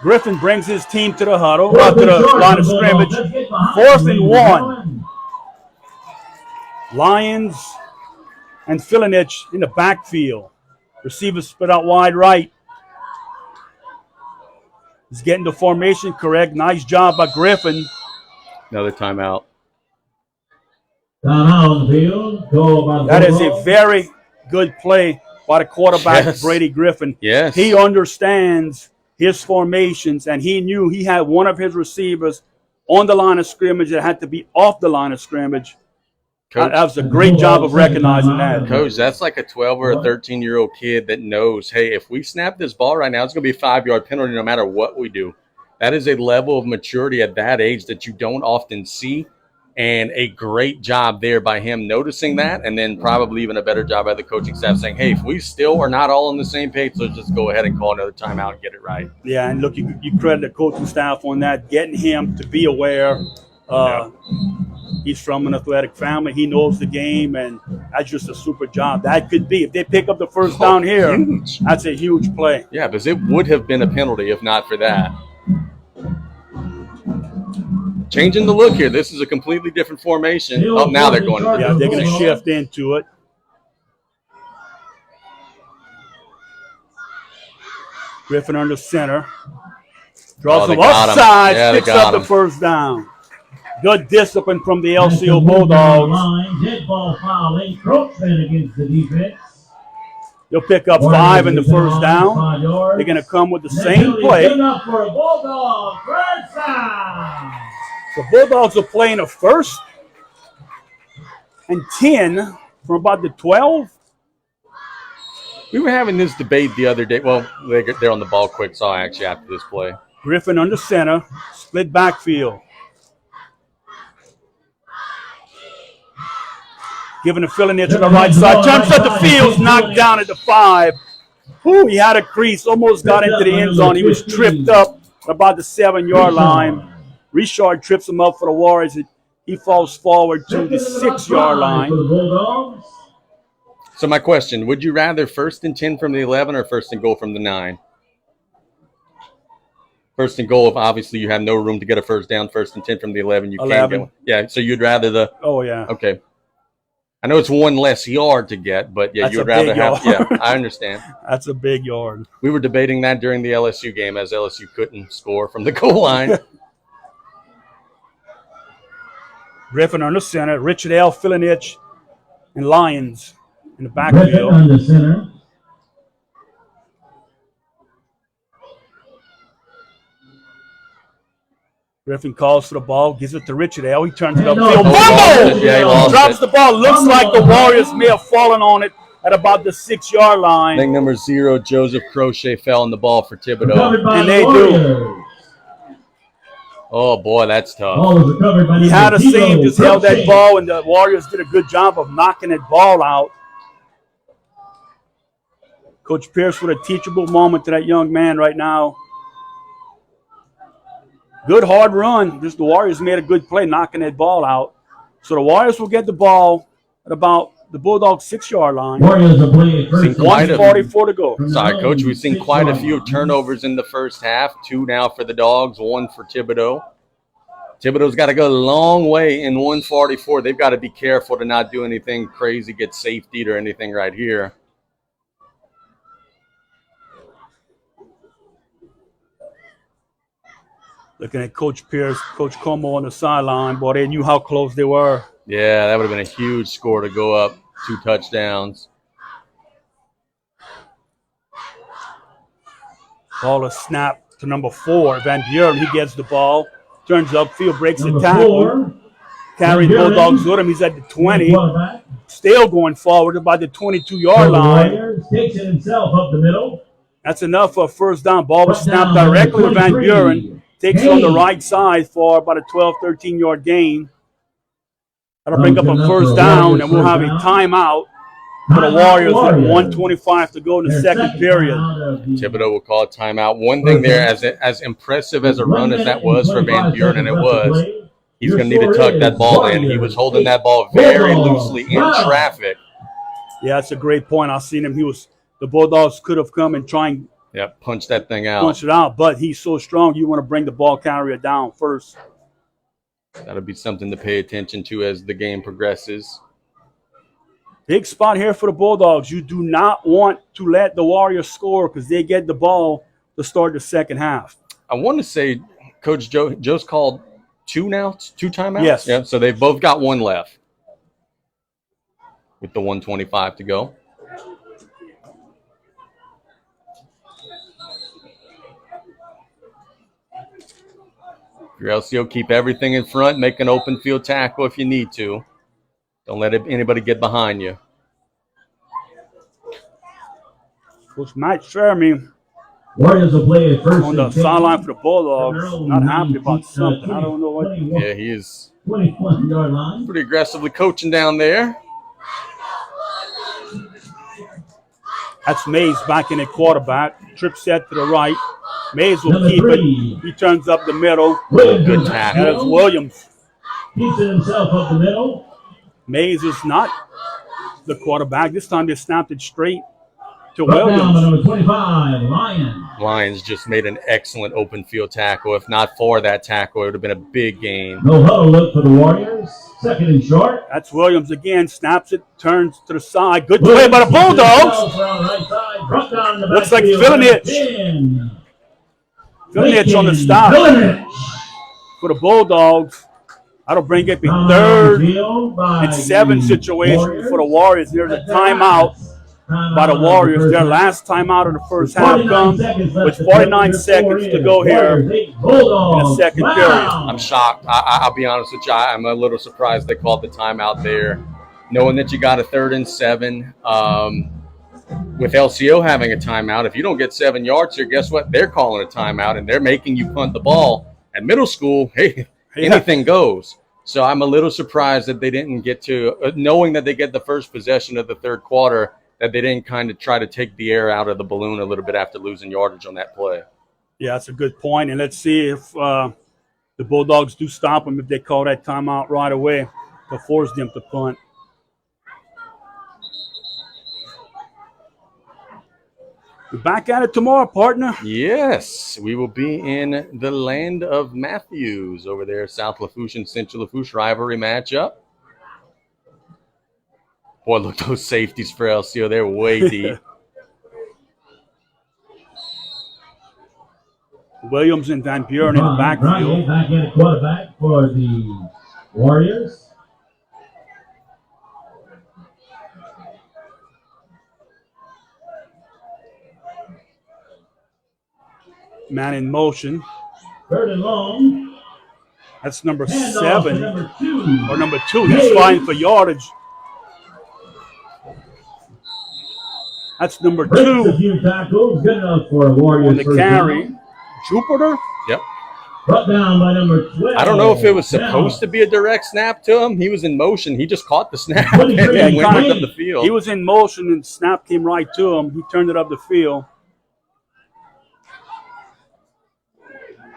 Griffin brings his team to the huddle, out to the line of scrimmage. 4th and 1. Lions and Filinich in the backfield. Receiver split out wide right. He's getting the formation correct. Nice job by Griffin. Another timeout. That is a very good play by the quarterback, Yes. Brady Griffin. Yes. He understands his formations, and he knew he had one of his receivers on the line of scrimmage that had to be off the line of scrimmage. Coach, That was a great job of recognizing that. Coach, that's like a 12 or a 13-year-old kid that knows, hey, if we snap this ball right now, it's going to be a 5-yard penalty no matter what we do. That is a level of maturity at that age that you don't often see, and a great job there by him noticing that, and then probably even a better job by the coaching staff saying, hey, if we still are not all on the same page, let's just go ahead and call another timeout and get it right. Yeah, and look, you credit the coaching staff on that, getting him to be aware. He's from an athletic family. He knows the game, and that's just a super job. That could be, if they pick up the first down here, huge. That's a huge play. Yeah, because it would have been a penalty if not for that. Changing the look here. This is a completely different formation. Oh, now they're going to the Yeah, they're going to shift into it. Griffin under center. Draws they some got him. offside, Yeah, they picks got up the him. first down. Good discipline from the LCO Bulldogs. Dead ball foul encroachment against the defense. They'll pick up 5 in the first down. They're going to come with the same play. Good enough for a Bulldog first down. The Bulldogs are playing a 1st and 10 from about the 12. We were having this debate the other day. Well, they're on the ball quick, so actually after this play. Griffin under center, split backfield. Giving a Filinich on the right side. Turns at the field, knocked down at the 5. Ooh, he had a crease, almost got into the end zone. He was tripped up about the 7-yard line. Richard trips him up for the Warriors. He falls forward to the 6-yard line. So my question, would you rather 1st and 10 from the 11 or 1st and goal from the 9? 1st and goal, if obviously you have no room to get a first down. 1st and 10 from the 11, you can't 11. get one. Yeah, so you'd rather the – Oh, yeah. okay. I know it's one less yard to get, but yeah, That's you'd a rather big have – yard. yeah, I understand. That's a big yard. We were debating that during the LSU game as LSU couldn't score from the goal line. Griffin under center, Richard L. Filinich, and Lions in the Griffin backfield. under center. Griffin calls for the ball, gives it to Richard L. He turns it Hey, upfield. no. Fumble! Yeah, he lost Drops it. the ball. Looks like the Warriors may have fallen on it at about the 6-yard line. I think number 0, Joseph Crochet, fell on the ball for Thibodaux. Recovered by And the they do. Warriors. Oh, boy, that's tough. Ball was recovered by He had a Thibodaux. seam, just held that Crochet. ball, and the Warriors did a good job of knocking that ball out. Coach Pierce with a teachable moment to that young man right now. Good hard run. Just the Warriors made a good play knocking that ball out. So the Warriors will get the ball at about the Bulldogs' 6-yard line. Warriors are playing first. Seen quite a- 1:44 to go. Sorry, Coach. We've seen quite a few turnovers in the first half. 2 now for the Dogs, 1 for Thibodaux. Thibodaux's got to go a long way in 1:44. They've got to be careful to not do anything crazy, get safetied or anything right here. Looking at Coach Pierce, Coach Como on the sideline. Boy, they knew how close they were. Yeah, that would have been a huge score to go up 2 touchdowns. Ball is snapped to number 4, Van Buren. He gets the ball, turns upfield, breaks the Number tackle. 4. Carried Van Buren. Bulldogs with him. He's at the 20. Quarterback. Still going forward about the 22-yard For the line. Warriors, takes it himself up the middle. That's enough for a first down. Ball was First snapped down, directly to Van 23. Buren. Takes it on the Gain. right side for about a 12, 13-yard gain. That'll bring up a Enough for first a down, Warriors and we'll have a first down. timeout for the Warriors with 1:25 to go in the Their second period. timeout of the- Thibodeau will call a timeout. One thing there, as impressive as a run as that was for Van Buren, and it was, he's going to need to tuck that ball in. He was holding that ball very loosely in traffic. Yeah, that's a great point. I've seen him. The Bulldogs could have come and try and Yep, punch that thing out. Punch it out. But he's so strong, you want to bring the ball carrier down first. That'll be something to pay attention to as the game progresses. Big spot here for the Bulldogs. You do not want to let the Warriors score because they get the ball to start the second half. I want to say Coach Joe's called two timeouts? Yes. Yeah, so they've both got one left with the 1:25 to go. Your LCO, keep everything in front, make an open field tackle if you need to. Don't let anybody get behind you. Coach Mike Jeremy Warriors will play at first on the sideline for the Bulldogs. Not happy about something. I don't know what. Yeah, he is 21-yard line. pretty aggressively coaching down there. That's Mays back in at quarterback. Trip set to the right. Mays will keep it. He turns up the middle. Good tackle. That is Williams. Keeps it himself up the middle. Mays is not the quarterback. This time they snapped it straight to Brought down by Williams. number 25, Lion. Lions just made an excellent open field tackle. If not for that tackle, it would have been a big gain. No huddle look for the Warriors. Second and short. That's Williams again. Snaps it, turns to the side. Good play by the Bulldogs. Looks like Thibodaux. Thibodaux on the stop for the Bulldogs. That'll bring it to third and 7 situation for the Warriors. There's a timeout by the Warriors. Their last timeout of the first half comes with 49 seconds to go here in the second period. I'm shocked. I'll be honest with you. I'm a little surprised they called the timeout there, knowing that you got a 3rd and 7. With LCO having a timeout, if you don't get 7 yards here, guess what? They're calling a timeout, and they're making you punt the ball. At middle school, hey, anything goes. So I'm a little surprised that they didn't get to, knowing that they get the first possession of the third quarter, that they didn't kind of try to take the air out of the balloon a little bit after losing yardage on that play. Yeah, that's a good point. And let's see if the Bulldogs do stop them if they call that timeout right away to force them to punt. We're back at it tomorrow, partner. Yes, we will be in the land of Matthews over there, South Lafourche and Central Lafourche rivalry matchup. Boy, look, those safeties for LCO, they're way deep. Williams and Van Buren in the backfield. Back in at quarterback for the Warriors. Man in motion. 3rd and long. That's number Hand 7 number 2. or number 2. He's flying for yardage. That's number 2 A few tackles. Good enough for a Warriors on the carry. Jupiter. Yep. Brought down by number 12. I don't know if it was supposed to be a direct snap to him. He was in motion. He just caught the snap and 23. then went kinda- up the field. He was in motion and snap came right to him. He turned it up the field.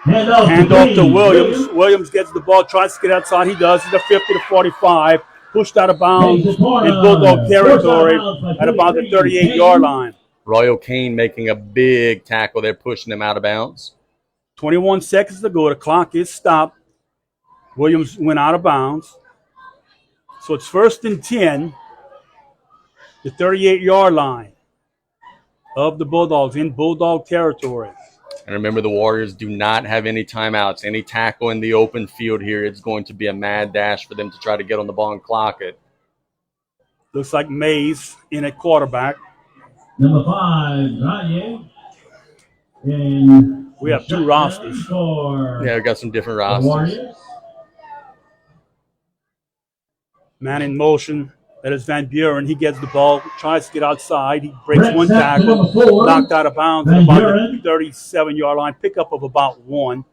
Hand off to Williams. Williams gets the ball, tries to get outside. He does. He's a 50 to 45. Pushed out of bounds in Bulldog territory at about the 38-yard line. Royal Kane making a big tackle. They're pushing him out of bounds. 21 seconds to go. The clock is stopped. Williams went out of bounds. So it's 1st and 10. The 38-yard line of the Bulldogs in Bulldog territory. And remember, the Warriors do not have any timeouts. Any tackle in the open field here, it's going to be a mad dash for them to try to get on the ball and clock it. Looks like Mays in at quarterback. Number 5, Ranye. And We have 2 rosters. For Yeah, we got some different the rosters. Warriors. Man in motion. That is Van Buren. He gets the ball, tries to get outside. He breaks Brett one Sapp to tackle, number 4. knocked out of bounds Van at about Buren. the 37-yard line. Pickup of about 1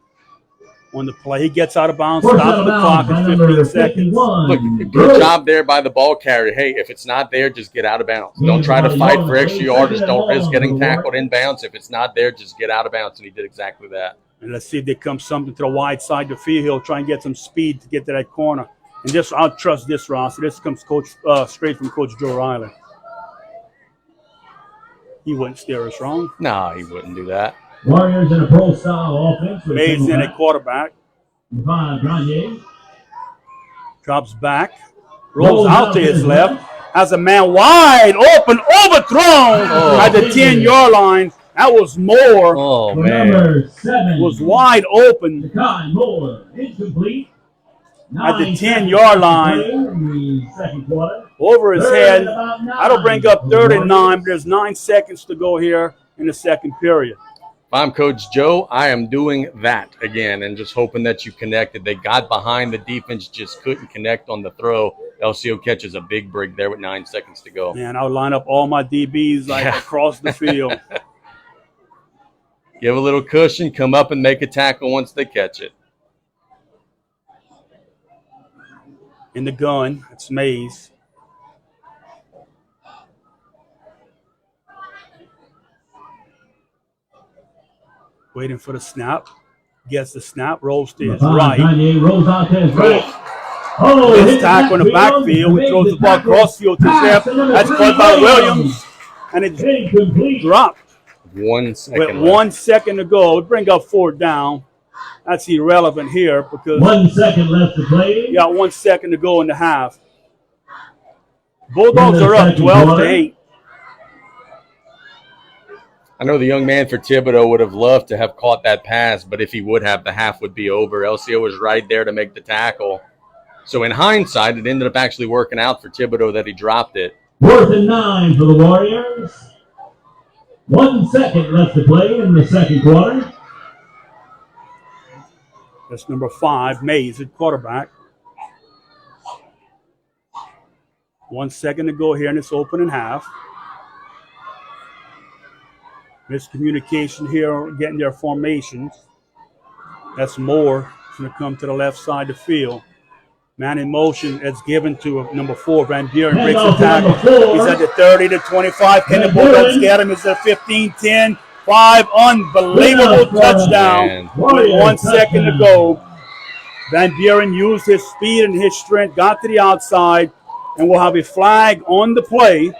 on the play. He gets out of bounds, Forced stops out of the clock bounds by at number 15 seconds. 51. Look, good job there by the ball carrier. Hey, if it's not there, just get out of bounds. Don't try to fight for extra yardage. Don't risk getting tackled in bounds. If it's not there, just get out of bounds. And he did exactly that. And let's see if there comes something to the wide side of the field. He'll try and get some speed to get to that corner. And this, I'll trust this roster. This comes straight from Coach Joe Riley. He wouldn't steer us wrong. No, he wouldn't do that. Warriors in a pro-style offense. with a Mays single in at back. quarterback. Gagne. Drops back. Rolls out to his left. Has a man wide open, overthrown at the 10-yard line. That was Moore. Oh, For man. number 7. Was wide open Kai Moore. Incomplete. at the 9 10-yard line. seconds to play in the second quarter. Over his Third head. and about 9 That'll bring up for the 3rd and 9, Warriors. but there's 9 seconds to go here in the second period. If I'm Coach Joe, I am doing that again and just hoping that you connected. They got behind. The defense just couldn't connect on the throw. LCO catches a big break there with 9 seconds to go. Man, I'll line up all my DBs across the field. Give a little cushion, come up and make a tackle once they catch it. In the gun, it's Mays. Waiting for the snap. Gets the snap, rolls to his right. Gagne rolls out to his right. Oh, hit This the tackle in the backfield. He throws the ball crossfield to his left. That's caught by Williams. And it's Incomplete. dropped. 1 second With left. 1 second to go. It'll bring up 4th down. That's irrelevant here because 1 second left to play. you got 1 second to go in the half. Bulldogs are up 12-8. I know the young man for Thibodaux would have loved to have caught that pass, but if he would have, the half would be over. LCO was right there to make the tackle. So in hindsight, it ended up actually working out for Thibodaux that he dropped it. 4th and 9 for the Warriors. 1 second left to play in the second quarter. That's number 5, Mays at quarterback. 1 second to go here in this opening half. Miscommunication here, getting their formations. That's Moore. It's going to come to the left side of the field. Man in motion. It's given to number 4, Van Buren. Breaks the tackle. He's at the 30 to 25. Can the Bulldogs get him? It's at 15, 10, 5. Unbelievable touchdown. Man. With 1 second to go. Van Buren used his speed and his strength, got to the outside, and we'll have a flag on the play.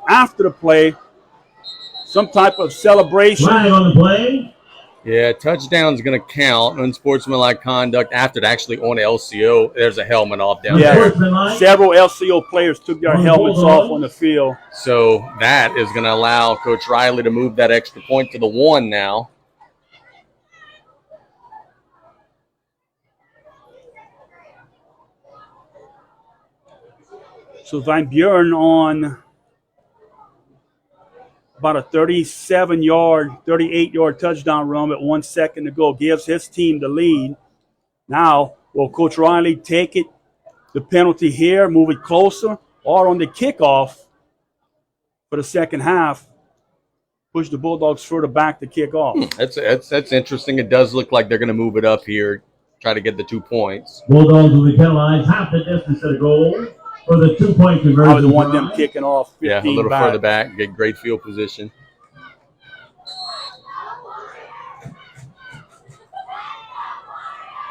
After the play, some type of celebration. Flag on the play. Yeah, touchdown's going to count. Unsportsmanlike conduct after it actually on LCO. There's a helmet off down there. Unsportsmanlike. Several LCO players took their helmets off on the field. So that is going to allow Coach Riley to move that extra point to the 1 now. So Van Buren on about a 38-yard touchdown run with 1 second to go. Gives his team the lead. Now, will Coach Riley take it, the penalty here, move it closer, or on the kickoff for the second half, push the Bulldogs further back to kick off? That's interesting. It does look like they're going to move it up here, try to get the 2 points. Bulldogs will be penalized half the distance to the goal for the 2-point conversion. I would want them kicking off 15 Yeah, a little back. further back, get great field position.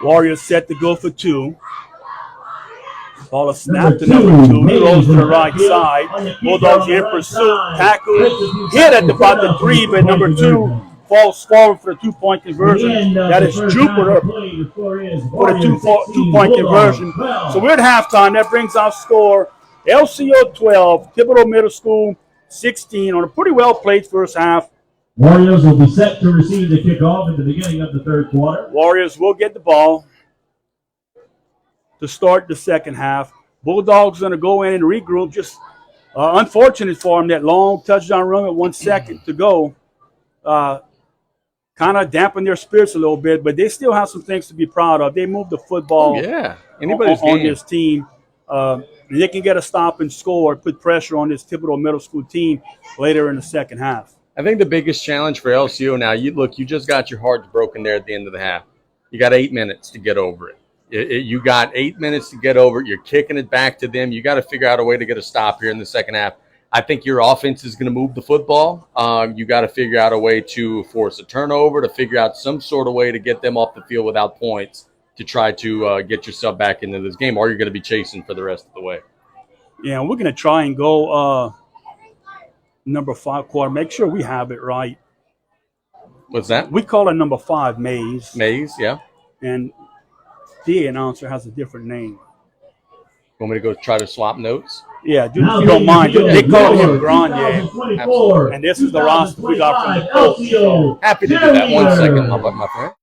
Warriors set to go for 2. Ball is snapped to number 2. He rolls to the right side. Bulldogs in pursuit. Tackle. Hit at about the 3, but number 2 falls forward for the 2-point conversion. That is Jupiter for the 2-point conversion. So we're at halftime. That brings our score LCO 12, Thibodaux Middle School 16 on a pretty well played first half. Warriors will be set to receive the kickoff at the beginning of the third quarter. Warriors will get the ball to start the second half. Bulldogs going to go in and regroup. Just unfortunate for them, that long touchdown run with 1 second to go. Kind of dampen their spirits a little bit, but they still have some things to be proud of. They moved the football Anybody's on game. this team. They can get a stop and score, put pressure on this Thibodaux Middle School team later in the second half. I think the biggest challenge for LCO now, you just got your hearts broken there at the end of the half. You got 8 minutes to get over it. You got 8 minutes to get over it. You're kicking it back to them. You got to figure out a way to get a stop here in the second half. I think your offense is going to move the football. You got to figure out a way to force a turnover, to figure out some sort of way to get them off the field without points to try to get yourself back into this game, or you're going to be chasing for the rest of the way. Yeah, we're going to try and go number 5 quarter. Make sure we have it right. What's that? We call it number 5 Mays, Mays, yeah. and the announcer has a different name. Want me to go try to swap notes? Yeah, dude, Now if you don't mind, taking they field call him goal, Grenier. 2024, And this is the roster we got from the 2025 coach. LCO Happy to do that. One second, cheerleader. my friend.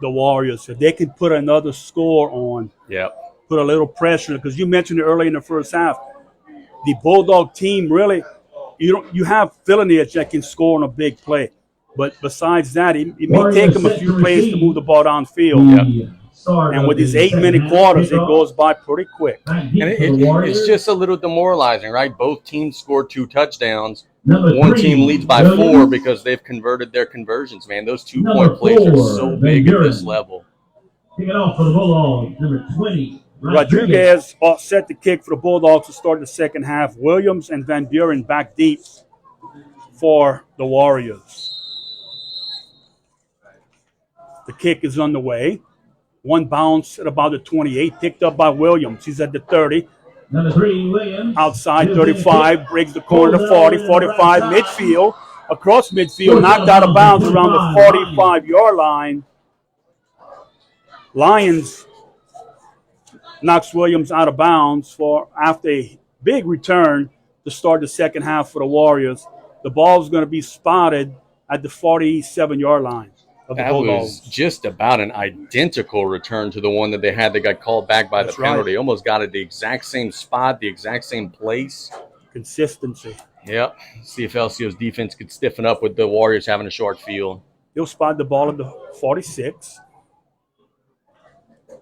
the Warriors. If they can put another score on, put a little pressure, because you mentioned it early in the first half, the Bulldog team really, you have Villanich that can score on a big play. But besides that, it may take them a few plays to move the ball downfield. And with these 8-minute quarters, it goes by pretty quick. And it's just a little demoralizing, right? Both teams scored 2 touchdowns. One team leads by 4 because they've converted their conversions, man. Those 2-point plays are so big at this level. Kick it off for the Bulldogs, number 20. Rodriguez set the kick for the Bulldogs to start the second half. Williams and Van Buren back deep for the Warriors. The kick is underway. One bounce at about the 28, picked up by Williams. He's at the 30. Number 3, Williams. Outside 35, breaks the corner to 40, 45, midfield. Across midfield, knocked out of bounds around the 45-yard line. Lions knocks Williams out of bounds for after a big return to start the second half for the Warriors. The ball's going to be spotted at the 47-yard line. That was just about an identical return to the one that they had that got called back by the penalty. Right. Almost got it the exact same spot, the exact same place. Consistency. Yep. See if LCO's defense could stiffen up with the Warriors having a short field. He'll spot the ball at the 46.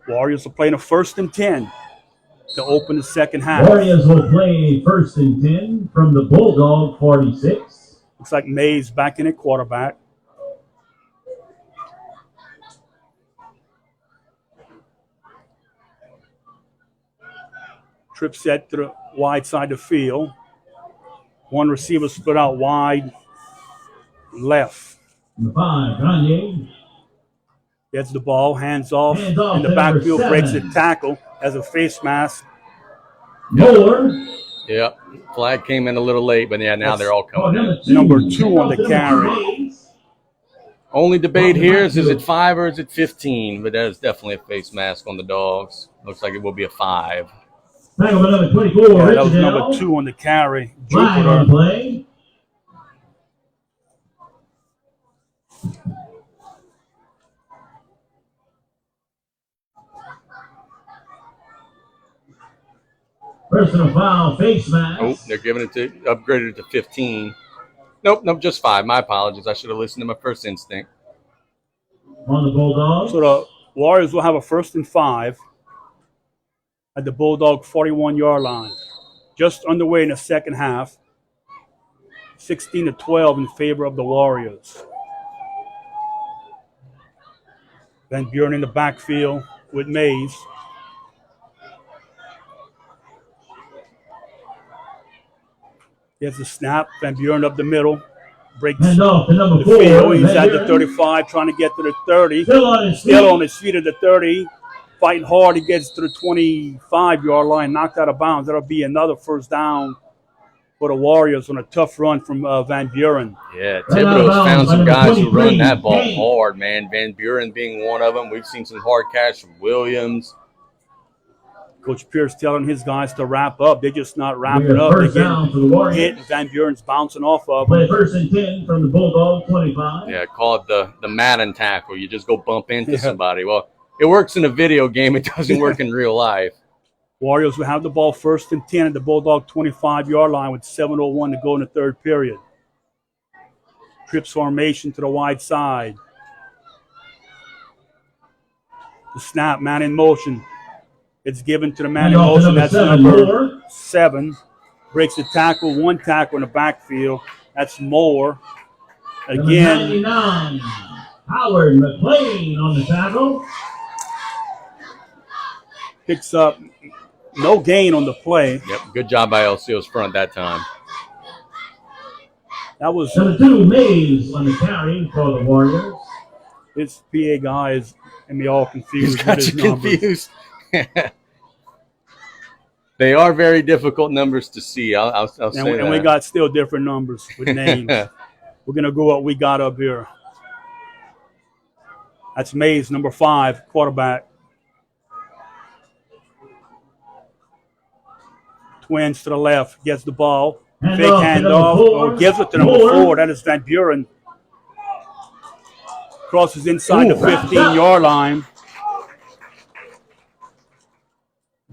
Warriors are playing a 1st and 10 to open the second half. Warriors will play 1st and 10 from the Bulldog 46. Looks like Mays back in at quarterback. Trip set to the wide side of the field. One receiver split out wide left. Number 5, Kanye. Gets the ball, hands off in the backfield, breaks the tackle as a face mask. Moore. Yep. Flag came in a little late, but yeah, now they're all coming in. Number 2 on the carry. Only debate here is it 5 or is it 15? But that is definitely a face mask on the Dogs. Looks like it will be a 5. Number 24, that was number 2 on the carry. Flag on the play. Personal foul, face mask. Oh, they're giving it to, upgraded it to 15. Nope, just 5. My apologies. I should have listened to my first instinct. On the Bulldogs. So the Warriors will have a 1st and 5 at the Bulldog 41-yard line. Just underway in the second half. 16-12 in favor of the Warriors. Van Buren in the backfield with Mays. Gets the snap. Van Buren up the middle. Breaks the field. He's at the 35, trying to get to the 30. Still on his feet at the 30. Fighting hard. He gets to the 25-yard line. Knocked out of bounds. That'll be another 1st down for the Warriors on a tough run from Van Buren. Yeah, Thibodaux found some guys who run that ball hard, man. Van Buren being one of them. We've seen some hard catch from Williams. Coach Pierce telling his guys to wrap up. They're just not wrapping up. They get hit, and Van Buren's bouncing off of them. Play 1st and 10 from the Bulldog 25. Yeah, call it the Madden tackle. You just go bump into somebody. Well, it works in a video game. It doesn't work in real life. Warriors will have the ball 1st and 10 at the Bulldog 25-yard line with 7:01 to go in the 3rd period. Trips formation to the wide side. The snap, man in motion. It's given to the man in motion. That's number 7. Breaks the tackle, 1 tackle in the backfield. That's Moore. Again. 99, Howard McLean on the tackle. Picks up no gain on the play. Yep, good job by LCO's front that time. That was number 2, Mays on the carry for the Warriors. His PA guy is and me all confused. He's got you confused. They are very difficult numbers to see. I'll say that. And we got still different numbers with names. We're going to go what we got up here. That's Mays, number 5, quarterback. Twins to the left, gets the ball. Fake handoff, or gives it to number 4. That is Van Buren. crosses inside the 15-yard line.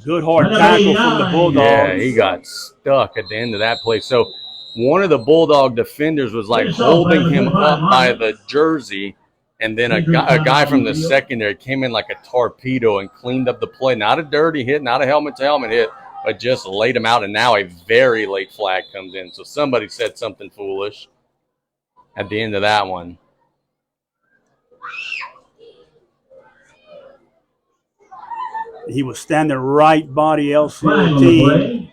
Good hard tackle from the Bulldogs. Yeah, he got stuck at the end of that play. So one of the Bulldog defenders was like holding him up by the jersey, and then a guy from the secondary came in like a torpedo and cleaned up the play. Not a dirty hit, not a helmet-to-helmet hit, but just laid him out, and now a very late flag comes in. So somebody said something foolish at the end of that one. He was standing right by the LCO team.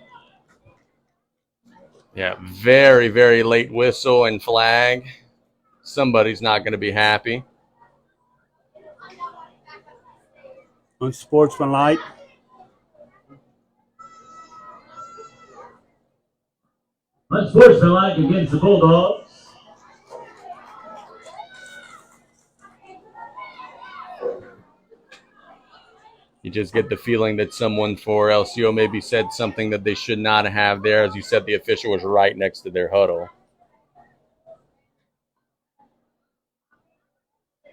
Yeah, very, very late whistle and flag. Somebody's not going to be happy. Unsportsmanlike. Unsportsmanlike against the Bulldogs. You just get the feeling that someone for LCO maybe said something that they should not have there. As you said, the official was right next to their huddle.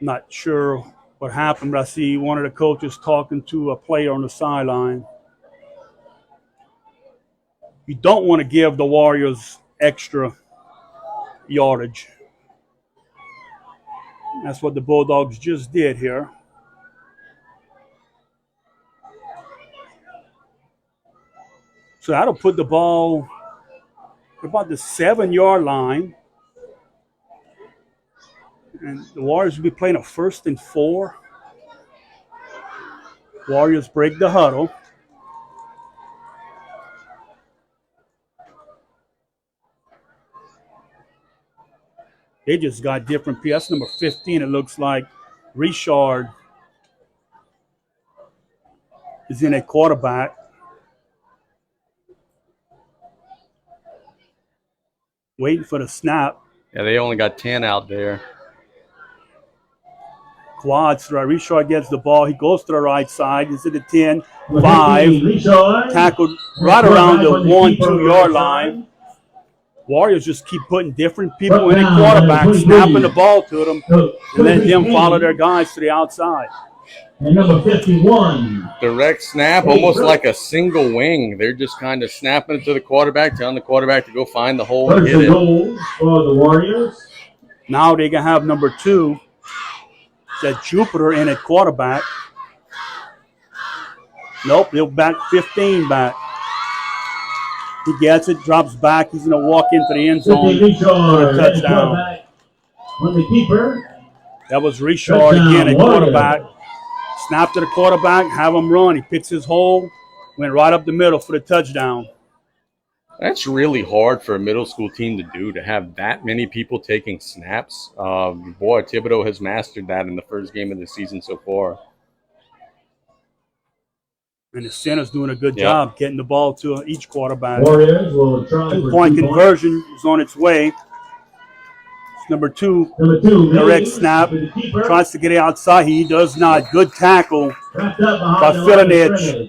Not sure what happened, but I see one of the coaches talking to a player on the sideline. You don't want to give the Warriors extra yardage. That's what the Bulldogs just did here. So that'll put the ball about the 7-yard line. And the Warriors will be playing a 1st and 4. Warriors break the huddle. They just got different people. That's number 15, it looks like. Richard is in a quarterback. Waiting for the snap. Yeah, they only got 10 out there. Quads right. Richard gets the ball. He goes to the right side. He's at the 10, 5. Tackled right around the 1-2 line. Warriors just keep putting different people in at quarterback, snapping the ball to them, and letting them follow their guys to the outside. And number 51. Direct snap, almost like a single wing. They're just kind of snapping it to the quarterback, telling the quarterback to go find the hole and hit it. For the Warriors. Now they can have number 2, that Jupiter in at quarterback. Nope, he'll back 15 back. He gets it, drops back. He's going to walk into the end zone for a touchdown. On the keeper. That was Richard again at quarterback. Snap to the quarterback, have him run. He picks his hole, went right up the middle for the touchdown. That's really hard for a middle school team to do, to have that many people taking snaps. Boy, Thibodaux has mastered that in the first game of the season so far. And the center's doing a good job getting the ball to each quarterback. Warriors will try 2-point conversion is on its way. Number 2, direct snap, tries to get it outside. He does not. Good tackle by Thibodaux.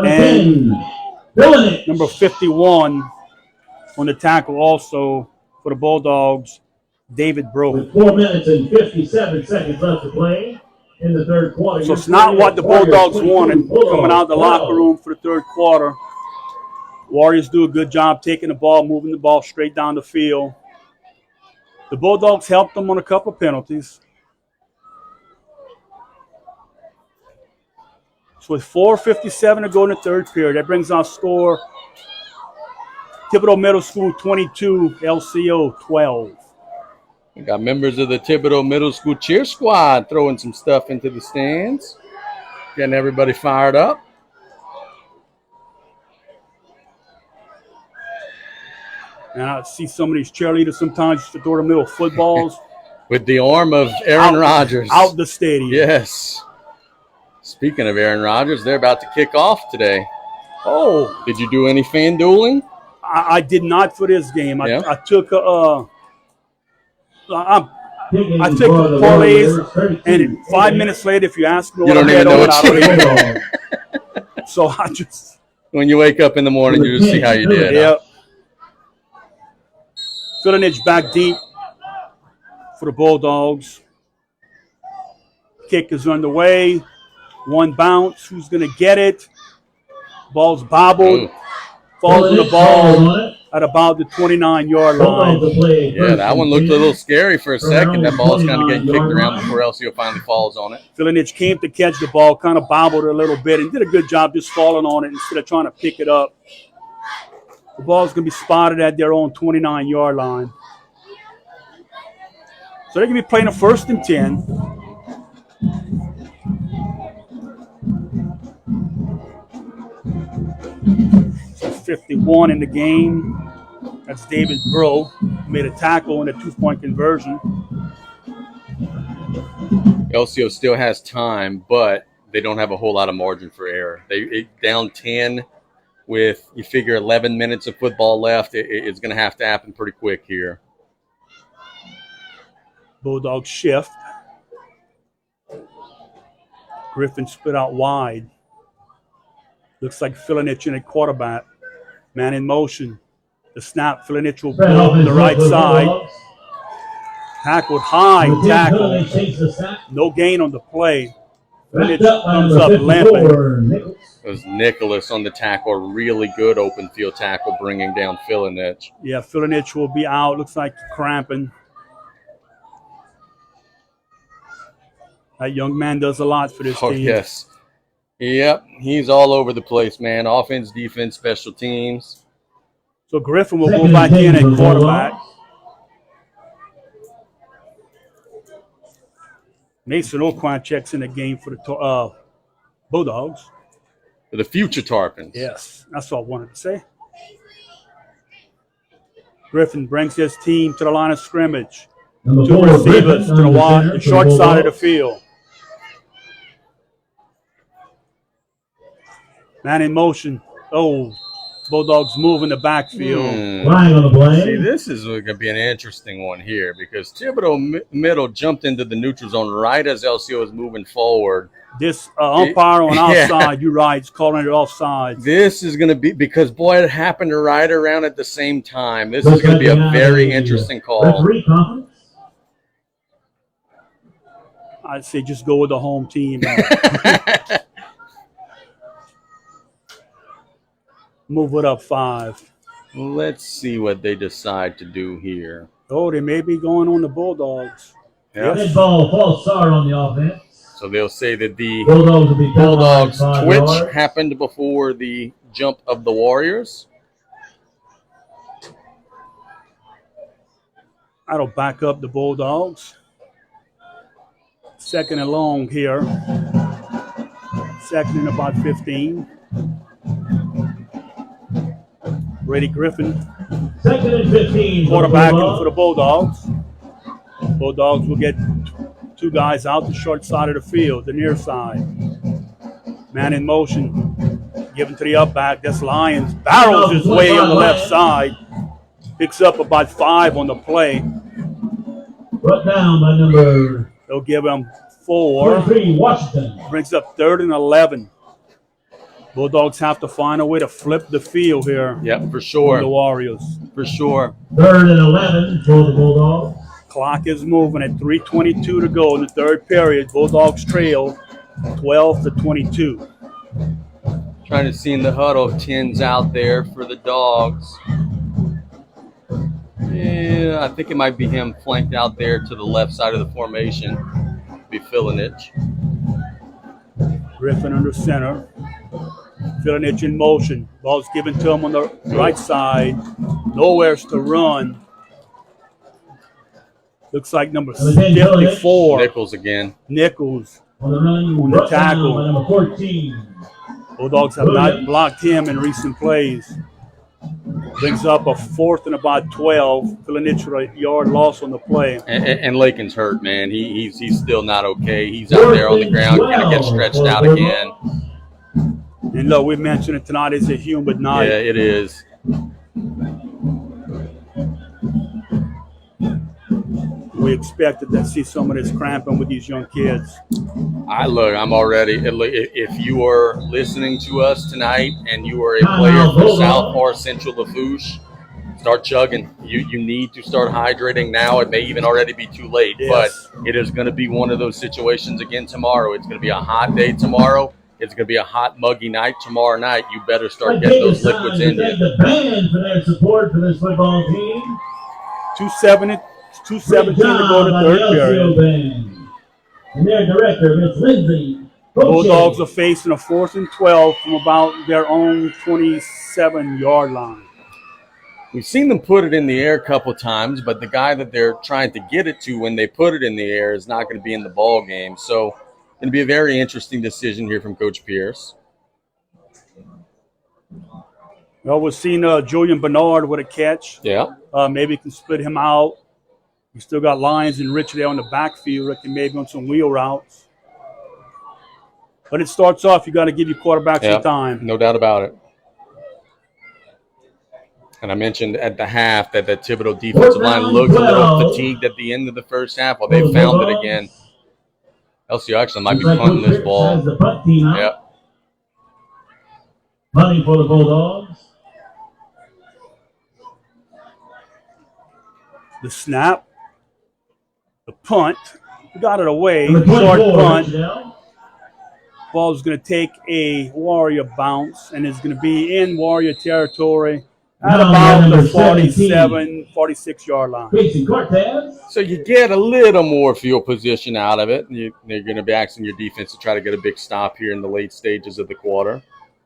And number 51 on the tackle also for the Bulldogs, David Broke. With 4 minutes and 57 seconds left to play in the third quarter. So it's not what the Bulldogs wanted coming out of the locker room for the third quarter. Warriors do a good job taking the ball, moving the ball straight down the field. The Bulldogs helped them on a couple of penalties. So with 4:57 to go in the third period, that brings our score Thibodaux Middle School 22, LCO 12. We got members of the Thibodaux Middle School cheer squad throwing some stuff into the stands, getting everybody fired up. And I see some of these cheerleaders sometimes just throw the middle footballs. With the arm of Aaron Rodgers. Out the stadium. Yes. Speaking of Aaron Rodgers, they're about to kick off today. Oh. Did you do any fan dueling? I did not for this game. I took I took the parlays, and 5 minutes later, if you ask me what I had on, I don't even know. So I just... When you wake up in the morning, you just see how you did. Yep. Thibodaux back deep for the Bulldogs. Kick is underway. One bounce. Who's going to get it? Ball's bobbled. Falls on the ball at about the 29-yard line. Yeah, that one looked a little scary for a second. That ball's kind of getting kicked around before LCO finally falls on it. Philinich came to catch the ball, kind of bobbled it a little bit, and did a good job just falling on it instead of trying to pick it up. The ball's going to be spotted at their own 29-yard line. So they're going to be playing a 1st and 10. 51 in the game. That's David Bro. Made a tackle and a 2-point conversion. LCO still has time, but they don't have a whole lot of margin for error. They down 10 with, you figure, 11 minutes of football left. It's going to have to happen pretty quick here. Bulldogs shift. Griffin split out wide. Looks like Philinich in a quarterback. Man in motion. The snap, Philinich will pull to the right side. Tackled high tackle. No gain on the play. Philinich comes up limping. It was Nicholas on the tackle. Really good open field tackle bringing down Philinich. Yeah, Philinich will be out. Looks like cramping. That young man does a lot for this team. Yes. Yep, he's all over the place, man. Offense, defense, special teams. So Griffin will go back in at quarterback. Mason Oquan checks in the game for the Bulldogs. For the future Tarpons. Yes, that's all I wanted to say. Griffin brings his team to the line of scrimmage. Two receivers to the short side of the field. Man in motion. Oh, Bulldogs move in the backfield. See, this is going to be an interesting one here because Thibodaux middle jumped into the neutral zone right as LCO is moving forward. This umpire on our side, you're right, is calling it offside. This is going to be, because, boy, it happened right around at the same time. This is going to be a very interesting call. I'd say just go with the home team. Move it up 5. Let's see what they decide to do here. Oh, they may be going on the Bulldogs. Yes. Ball, false start on the offense. So they'll say that the Bulldogs twitch happened before the jump of the Warriors. That'll back up the Bulldogs. 2nd and long here. 2nd and about 15. Brady Griffin, 2nd and 15. quarterbacking for the Bulldogs. Bulldogs will get 2 guys out the short side of the field, the near side. Man in motion, given to the up back. That's Lyons. Barrels his way on the left side. Picks up about 5 on the play. Brought down by number. They'll give him 4. 43, Washington. Brings up 3rd and 11. Bulldogs have to find a way to flip the field here. Yep, for sure. The Warriors. For sure. 3rd and 11 for the Bulldogs. Clock is moving at 3:22 to go in the 3rd period. Bulldogs trail 12-22. Trying to see in the huddle if 10's out there for the Dogs. Yeah, I think it might be him flanked out there to the left side of the formation. Be Philinich. Griffin under center. Philinich in motion. Ball's given to him on the right side. Nowhere's to run. Looks like number 54. Nichols again. Nichols on the tackle. Number 14. Bulldogs have not blocked him in recent plays. Brings up a 4th and about 12. Philinich with a yard loss on the play. And Lakin's hurt, man. He's still not okay. He's out there on the ground, going to get stretched out again. And look, we mentioned it tonight. It's a humid night. Yeah, it is. We expected to see some of this cramping with these young kids. I'm already. If you are listening to us tonight and you are a player for South or Central Lafourche, Start chugging. You need to start hydrating now. It may even already be too late, Yes. but it is going to be one of those situations again tomorrow. It's going to be a hot day tomorrow. It's going to be a hot, muggy night tomorrow night. You better start getting those liquids in you. Thank the band for their support for this football team. 2:17 to go to third period. Band. And their director, Miss Lindsay. Bulldogs are facing a 4th and 12 from about their own 27-yard line. We've seen them put it in the air a couple times, but the guy that they're trying to get it to when they put it in the air is not going to be in the ball game. So it's going to be a very interesting decision here from Coach Pierce. Well, we've seen Julian Bernard with a catch. Yeah. Maybe can split him out. We still got Lyons and Rich there on the backfield that can maybe on some wheel routes. But it starts off, you got to give your quarterback some time. No doubt about it. And I mentioned at the half that the Thibodaux defensive line looked a little fatigued at the end of the first half. Well, they found it again. LCO actually might be punting this ball. Yeah. Punting for the Bulldogs. The snap. The punt. Got it away. Short punt. Ball's going to take a Warrior bounce and is going to be in Warrior territory at about the 47, 46-yard line. So you get a little more field position out of it. They're going to be asking your defense to try to get a big stop here in the late stages of the quarter.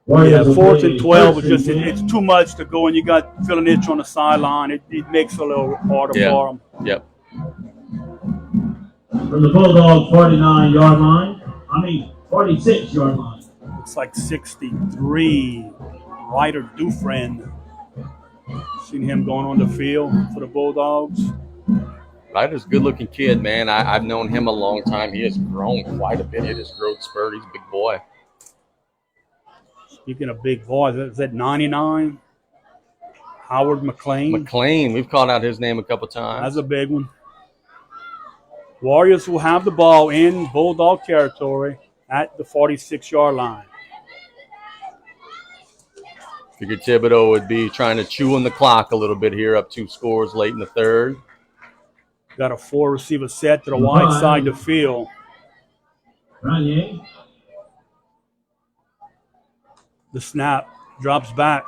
Yeah, 4th and 12 is just it's too much to go, and you got Phil and Itch on the sideline. It makes it a little harder for them. Yep. From the Bulldogs 49-yard line. 46-yard line. It's like 63. Ryder Dufresne. Seen him going on the field for the Bulldogs. Ryder's a good-looking kid, man. I've known him a long time. He has grown quite a bit. Hit his growth spurt. He's a big boy. Speaking of big boys, is that 99? Howard McLean. McLean. We've called out his name a couple times. That's a big one. Warriors will have the ball in Bulldog territory at the 46-yard line. Figured Thibodaux would be trying to chew on the clock a little bit here, up 2 scores late in the third. Got a 4-receiver set to the wide side of the field. Ranier. The snap drops back.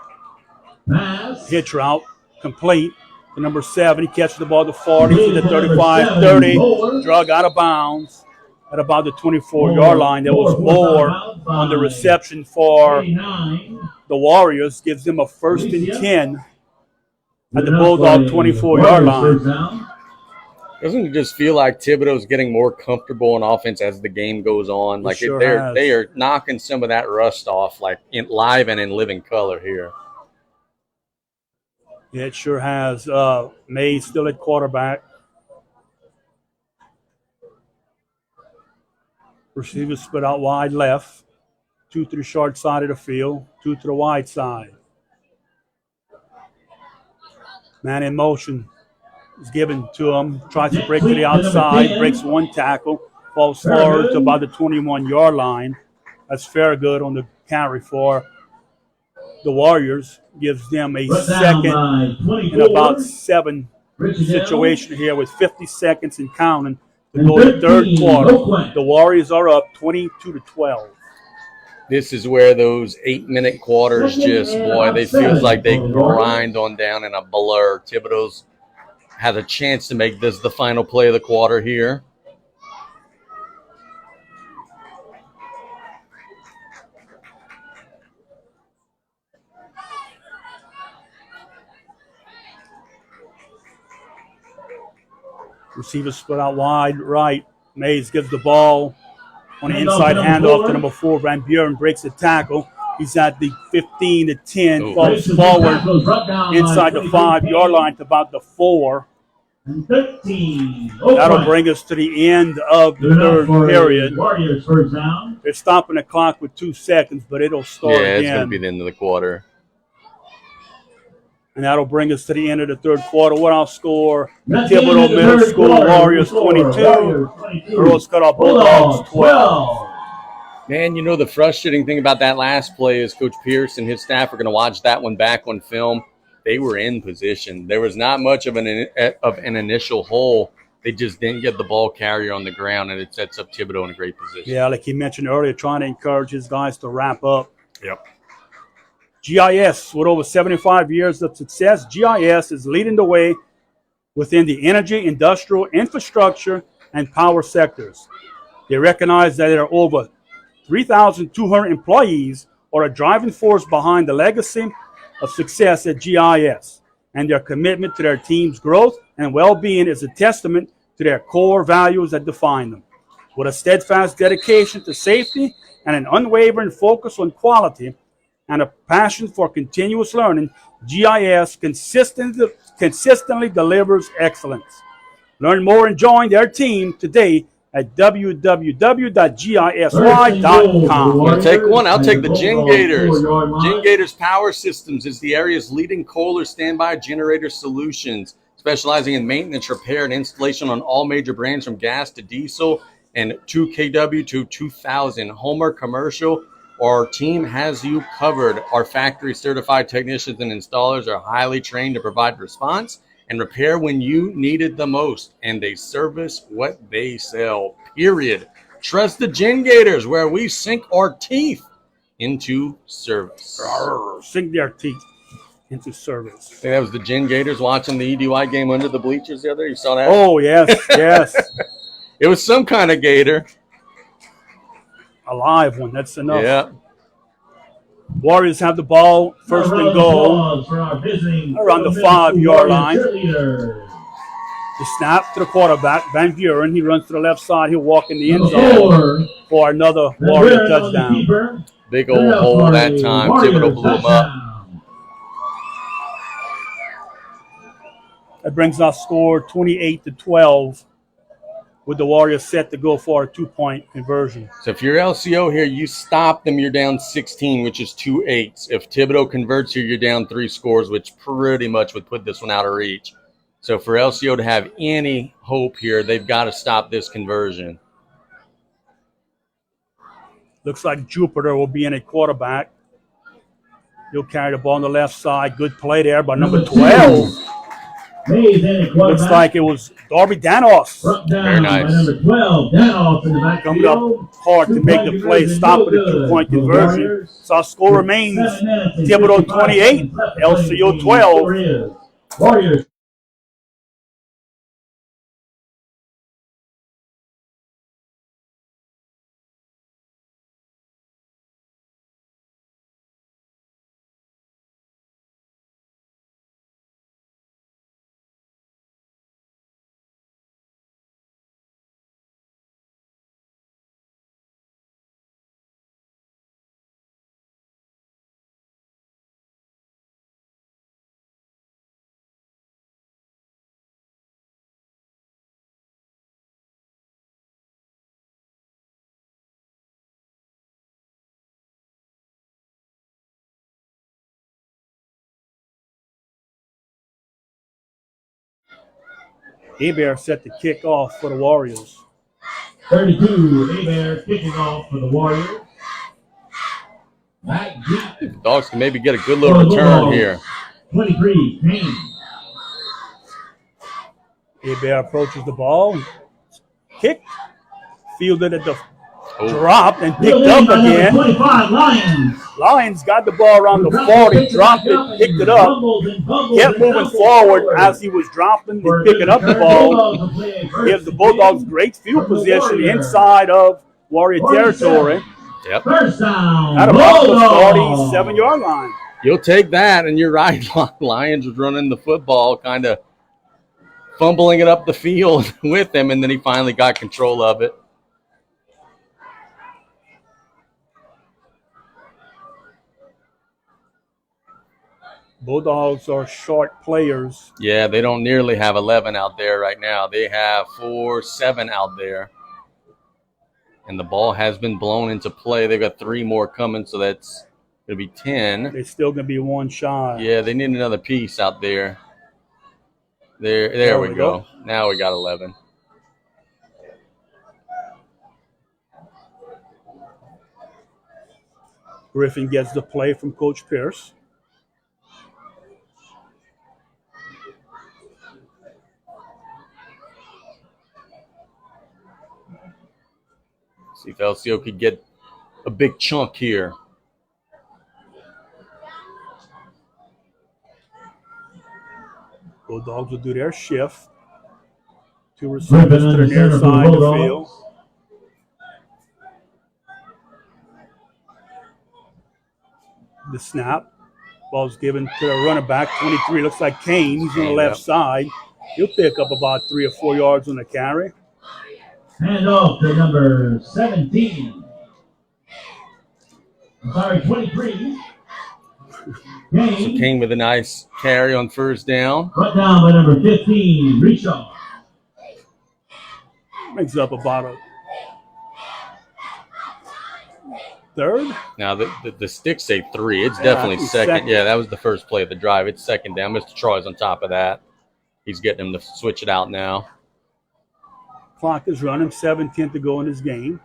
Pass. Hitch route complete to number 7. He catches the ball at the 40 to the 35, 30. Drug out of bounds at about the 24-yard line. There was more on the reception for the Warriors. Gives them a 1st and 10 at the Bulldog 24-yard line. Doesn't it just feel like Thibodaux's getting more comfortable on offense as the game goes on? Like sure they are knocking some of that rust off, like in live and in living color here. Yeah, it sure has. Mays still at quarterback. Receivers split out wide left. 2 to the short side of the field. 2 to the wide side. Man in motion is given to him. Tries to break to the outside. Breaks 1 tackle. Falls forward to about the 21-yard line. That's fair good on the carry for the Warriors. Gives them a 2nd and about 7 situation here with 50 seconds and counting to go to the 3rd quarter. The Warriors are up 22-12. This is where those 8-minute quarters just, boy, they feel like they grind on down in a blur. Thibodaux has a chance to make this the final play of the quarter here. Receiver split out wide right. Mays gives the ball on the inside handoff to number 4. Van Buren breaks the tackle. He's at the 15 to 10. Falls forward inside the 5-yard line to about the 4. That'll bring us to the end of the 3rd period. They're stopping the clock with 2 seconds, but it'll start again. Yeah, it's going to be the end of the quarter. And that'll bring us to the end of the 3rd quarter. What our score? Thibodaux Middle School Warriors 22. Girls Cutoff Bulldogs 12. Man, you know, the frustrating thing about that last play is Coach Pierce and his staff are going to watch that one back on film. they were in position. There was not much of an initial hole. They just didn't get the ball carrier on the ground, and it sets up Thibodaux in a great position. Yeah, like he mentioned earlier, trying to encourage his guys to wrap up. Yep. GIS, with over 75 years of success, GIS is leading the way within the energy, industrial, infrastructure, and power sectors. They recognize that there are over 3,200 employees are a driving force behind the legacy of success at GIS, and their commitment to their team's growth and well-being is a testament to their core values that define them. With a steadfast dedication to safety and an unwavering focus on quality and a passion for continuous learning, GIS consistently delivers excellence. Learn more and join their team today at www.gisy.com. You'll take one. I'll take the Gin Gators. Gin Gators Power Systems is the area's leading Kohler standby generator solutions, specializing in maintenance, repair, and installation on all major brands from gas to diesel and 2 kW to 2,000. Homer commercial. Our team has you covered. Our factory certified technicians and installers are highly trained to provide response and repair when you need it the most, and they service what they sell, period. Trust the Gin Gators, where we sink our teeth into service. Sink their teeth into service. I think that was the Gin Gators watching the EDY game under the bleachers the other day. You saw that? Oh, yes, yes. It was some kind of gator. A live one, that's enough. Yeah. Warriors have the ball, first and goal, around the 5-yard line. The snap to the quarterback, Van Buren. He runs to the left side. He'll walk in the end zone for another Warrior touchdown. Big old hole that time. Thibodaux blew him up. That brings our score 28-12. With the Warriors set to go for a 2-point conversion. So if you're LCO here, you stop them, you're down 16, which is 2 8s. If Thibodaux converts here, you're down 3 scores, which pretty much would put this one out of reach. So for LCO to have any hope here, they've got to stop this conversion. Looks like Jupiter will be in a quarterback. He'll carry the ball on the left side. Good play there by number 12. Looks like it was Darby Danos. Very nice. Coming up hard to make the play, stop with a 2-point conversion. So our score remains Thibodaux 28, LCO 12. Warriors. Hebert set the kick off for the Warriors. 32, Hebert kicking off for the Warriors. Back deep. The Dogs can maybe get a good little return here. 23, Payne. Hebert approaches the ball. Kick. Fielded at the drop and picked up again. 25, Lions. Lions got the ball around the 40, dropped it, picked it up, kept moving forward as he was dropping and picking up the ball. Gives the Bulldogs great field position inside of Warrior territory. Yep. First down. At about the 47-yard line. You'll take that, and you're right. Lions was running the football, kind of fumbling it up the field with him, and then he finally got control of it. Bulldogs are short players. Yeah, they don't nearly have 11 out there right now. They have 7 out there. And the ball has been blown into play. They've got 3 more coming, so that's going to be 10. They're still going to be one shy. Yeah, they need another piece out there. There we go. Now we got 11. Griffin gets the play from Coach Pierce. See if LCO could get a big chunk here. Bulldogs will do their shift. 2 receivers to the near side of the field. The snap. Ball's given to the running back. 23 looks like Kane. He's on the left side. He'll pick up about 3 or 4 yards on the carry. Hand off to number 17. I'm sorry, 23. Kane. So Kane with a nice carry on first down. Brought down by number 15, Rishaw. Makes up about a third. Now, the sticks say 3. It's definitely second. Yeah, that was the first play of the drive. It's second down. Mr. Troy's on top of that. He's getting him to switch it out now. Clock is running. 7:10 to go in this game.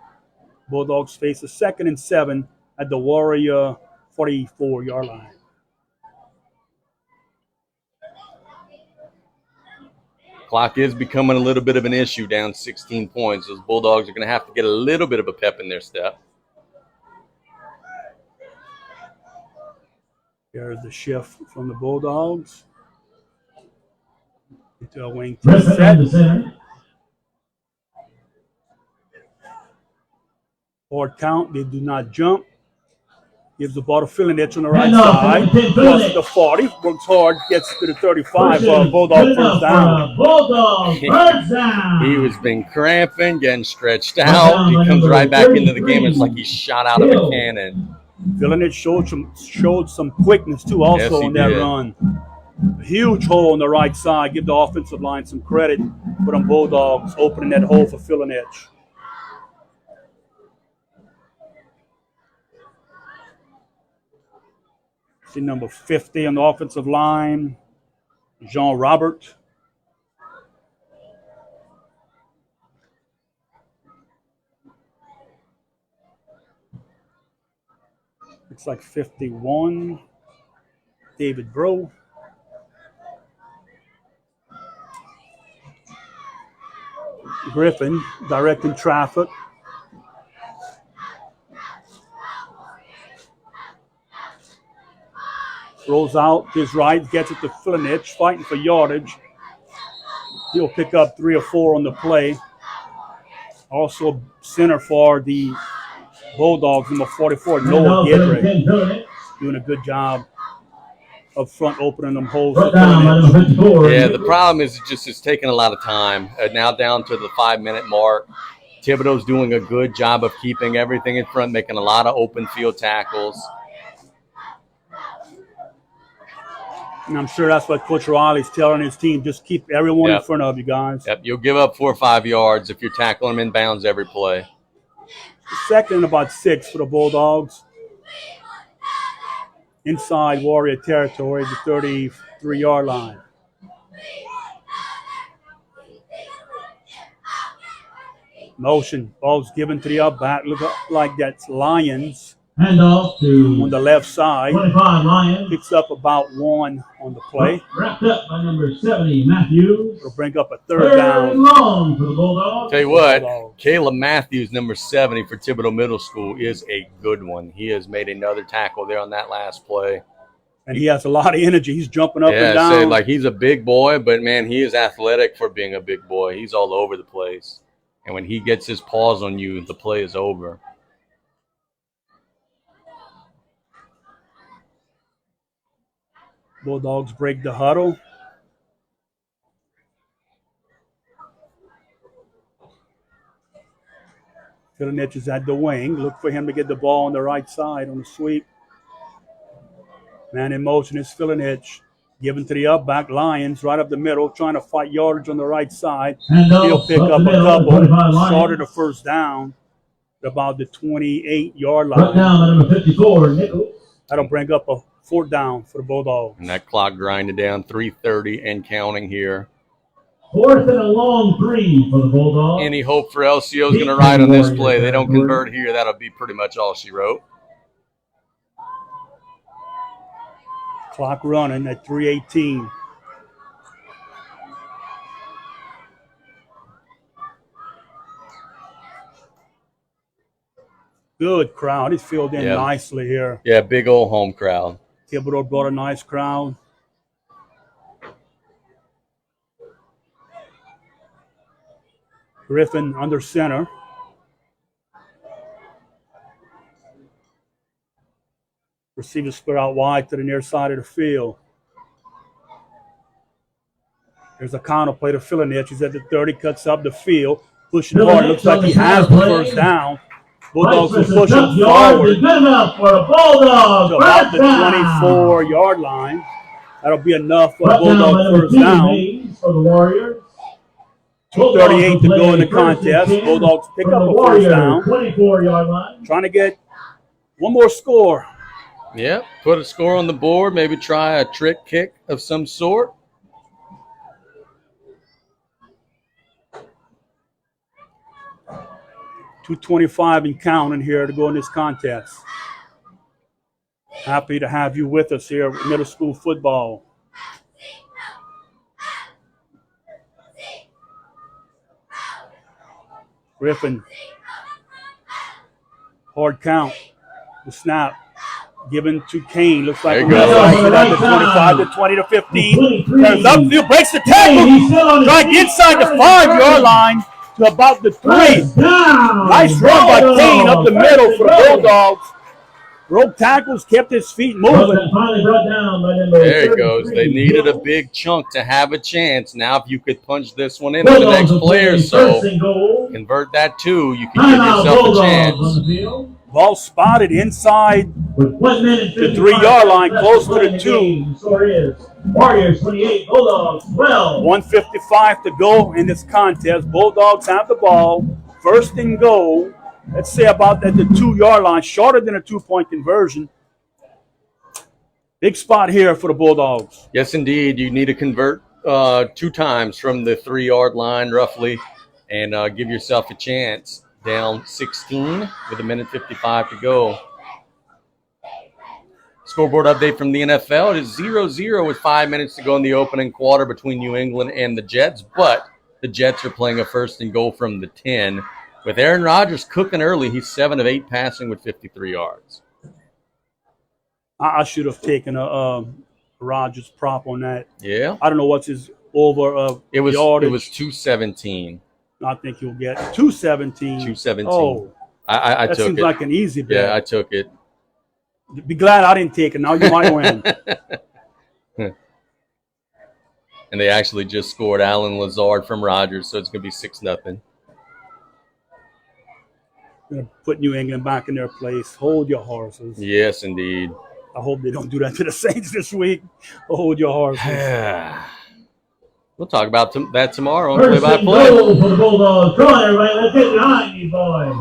Bulldogs face a 2nd and 7 at the Warrior 44-yard line. Clock is becoming a little bit of an issue, down 16 points. Those Bulldogs are going to have to get a little bit of a pep in their step. There's the shift from the Bulldogs. Into a wing set. Hard count. They do not jump. Gives the ball to Thibodaux on the right side. Crosses the 40. Works hard. Gets to the 35. Bulldog first down. Bulldog first down. He was been cramping, getting stretched out. He comes right back into the game. It's like he's shot out of a cannon. Thibodaux showed some quickness, too, also on that run. A huge hole on the right side. Give the offensive line some credit for them Bulldogs opening that hole for Thibodaux. See number 50 on the offensive line, Jean Robert. Looks like 51, David Bro. Griffin directing traffic. Rolls out his right, gets it to Thibodaux, fighting for yardage. He'll pick up 3 or 4 on the play. Also center for the Bulldogs, number 44, Noah Gedrick. Doing a good job up front, opening them holes. Yeah, the problem is it's taking a lot of time. Now down to the 5-minute mark. Thibodaux's doing a good job of keeping everything in front, making a lot of open field tackles. And I'm sure that's what Coach Riley's telling his team. Just keep everyone in front of you guys. Yep, you'll give up 4 or 5 yards if you're tackling them inbounds every play. 2nd and about 6 for the Bulldogs. Inside Warrior territory, the 33-yard line. Motion. Ball's given to the up back. Look like that's Lions. Hand off to on the left side. 25 Lions. Picks up about 1 on the play. Wrapped up by number 70, Matthews. It'll bring up a third down. Long for the Bulldogs. Tell you what, Caleb Matthews, number 70 for Thibodaux Middle School, is a good one. He has made another tackle there on that last play. And he has a lot of energy. He's jumping up and down. Yeah, like he's a big boy, but, man, he is athletic for being a big boy. He's all over the place. And when he gets his paws on you, the play is over. Bulldogs break the huddle. Thibodaux is at the wing. Look for him to get the ball on the right side on the sweep. Man in motion is Thibodaux. Given to the up back. Lions right up the middle, trying to fight yardage on the right side. He'll pick up a couple. Started the first down at about the 28-yard line. Right down by number 54, Nichols. That'll bring up a 4th down for the Bulldogs. And that clock grinded down, 3:30 and counting here. 4th and a long 3 for the Bulldogs. Any hope for LCO is going to ride on this play? They don't convert here. That'll be pretty much all she wrote. Clock running at 3:18. Good crowd. He's filled in nicely here. Yeah, big old home crowd. Thibodaux brought a nice crowd. Griffin under center. Receiver split out wide to the near side of the field. There's a counter play to Philinich. He's at the 30, cuts up the field, pushing hard. Looks like he has the first down. Bulldogs will push him forward to about the 24-yard line. That'll be enough for the Bulldogs first down. 2:38 to go in the contest. Bulldogs pick up a first down. 24-yard line. Trying to get one more score. Yep, put a score on the board. Maybe try a trick kick of some sort. .225 and counting here to go in this contest. Happy to have you with us here at middle school football. Griffin. Hard count. The snap. Given to Kane. Looks like he's at the 25 to 20 to 15. Turns upfield, breaks the tackle. Trying to get inside the 5-yard line to about the 3. Nice run by Kane up the middle for the Bulldogs. Broke tackles, kept his feet moving. There it goes. They needed a big chunk to have a chance. Now, if you could punch this one into the next player, so convert that too, you can give yourself a chance. Ball spotted inside the 3-yard line, close to the 2. Warriors 28, Bulldogs 12. 1:55 to go in this contest. Bulldogs have the ball. First and goal. Let's say about at the 2-yard line, shorter than a 2-point conversion. Big spot here for the Bulldogs. Yes, indeed. You need to convert 2 times from the 3-yard line, roughly, and give yourself a chance. Down 16 with 1:55 to go. Scoreboard update from the NFL. It is 0-0 with 5 minutes to go in the opening quarter between New England and the Jets, but the Jets are playing a first and goal from the 10. With Aaron Rodgers cooking early, he's 7 of 8 passing with 53 yards. I should have taken a Rodgers prop on that. Yeah. I don't know what's his over it was yardage. It was 217. I think you'll get 217. 217. Oh, I that took seems it. like an easy bet. Yeah, I took it. Be glad I didn't take it. Now you might win. And they actually just scored Alan Lazard from Rodgers, so it's going to be 6-0. Going to put New England back in their place. Hold your horses. Yes, indeed. I hope they don't do that to the Saints this week. Hold your horses. We'll talk about that tomorrow on First and play-by-play. goal for the Bulldogs. Come on, everybody. Let's get behind you, boys.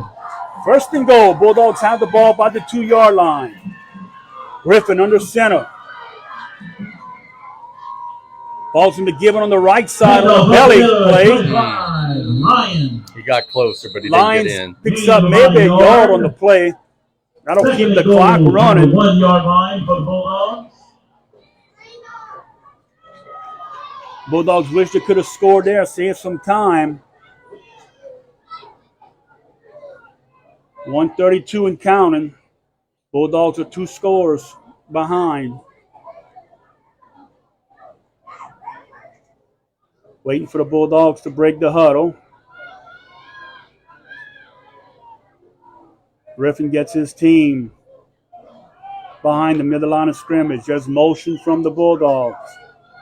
First and goal. Bulldogs have the ball by the 2-yard line. Griffin under center. Ball's going to be given on the right side on the belly play. Lions. He got closer, but he Lions didn't get in. picks up maybe a yard on the play. That'll keep the clock running. 1-yard line for the Bulldogs. Bulldogs wish they could have scored there, save some time. 1:32 and counting. Bulldogs are 2 scores behind. Waiting for the Bulldogs to break the huddle. Griffin gets his team behind the middle line of scrimmage. There's motion from the Bulldogs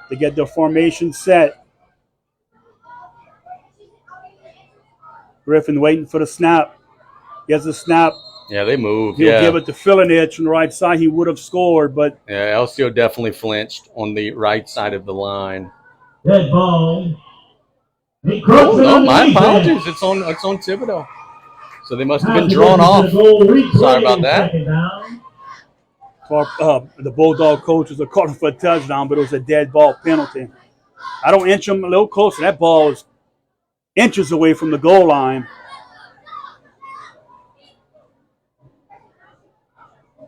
to get their formation set. Griffin waiting for the snap. Gets the snap. Yeah, they moved. He'll give it to Philinich on the right side. He would have scored, but yeah, LCO definitely flinched on the right side of the line. Dead ball. No, my apologies. It's on Thibodaux. So they must have been drawn off. Sorry about that. The Bulldog coaches are calling for a touchdown, but it was a dead ball penalty. I don't inch him a little closer. That ball is inches away from the goal line.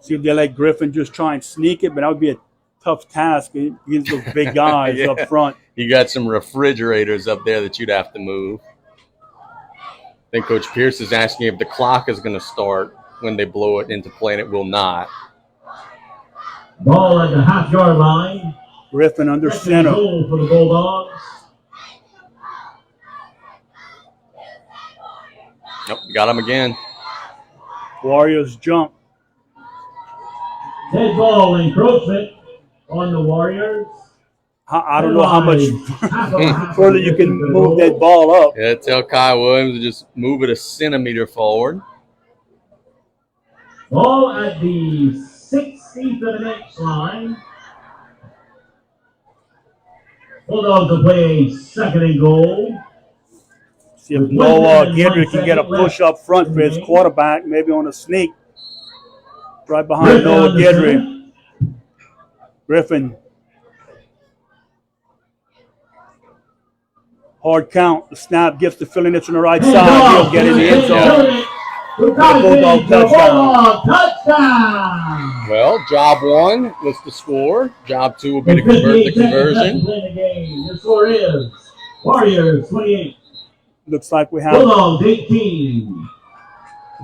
See if they let Griffin just try and sneak it, but that would be a tough task against those big guys Yeah. up front. You got some refrigerators up there that you'd have to move. I think Coach Pierce is asking if the clock is going to start when they blow it into play, and it will not. Ball at the half-yard line. Griffin under Second center. goal for the Bulldogs. Nope, got him again. Warriors jump. Dead ball encroachment on the Warriors. I don't know how much Half further you can move that ball up. Yeah, tell Kai Williams to just move it a centimeter forward. Ball at the 67-inch line. Bulldogs will play second and goal. See if Noah Gedrick can get a push up front for his quarterback, maybe on a sneak. Right behind Noah Gedrick. Griffin. Hard count. The snap gets to Philinich on the right side. He'll get in the end zone. Bulldog touchdown. Well, job one was to score. Job two will be to convert the conversion. The score is Warriors 28. Looks like we have Bulldogs 18.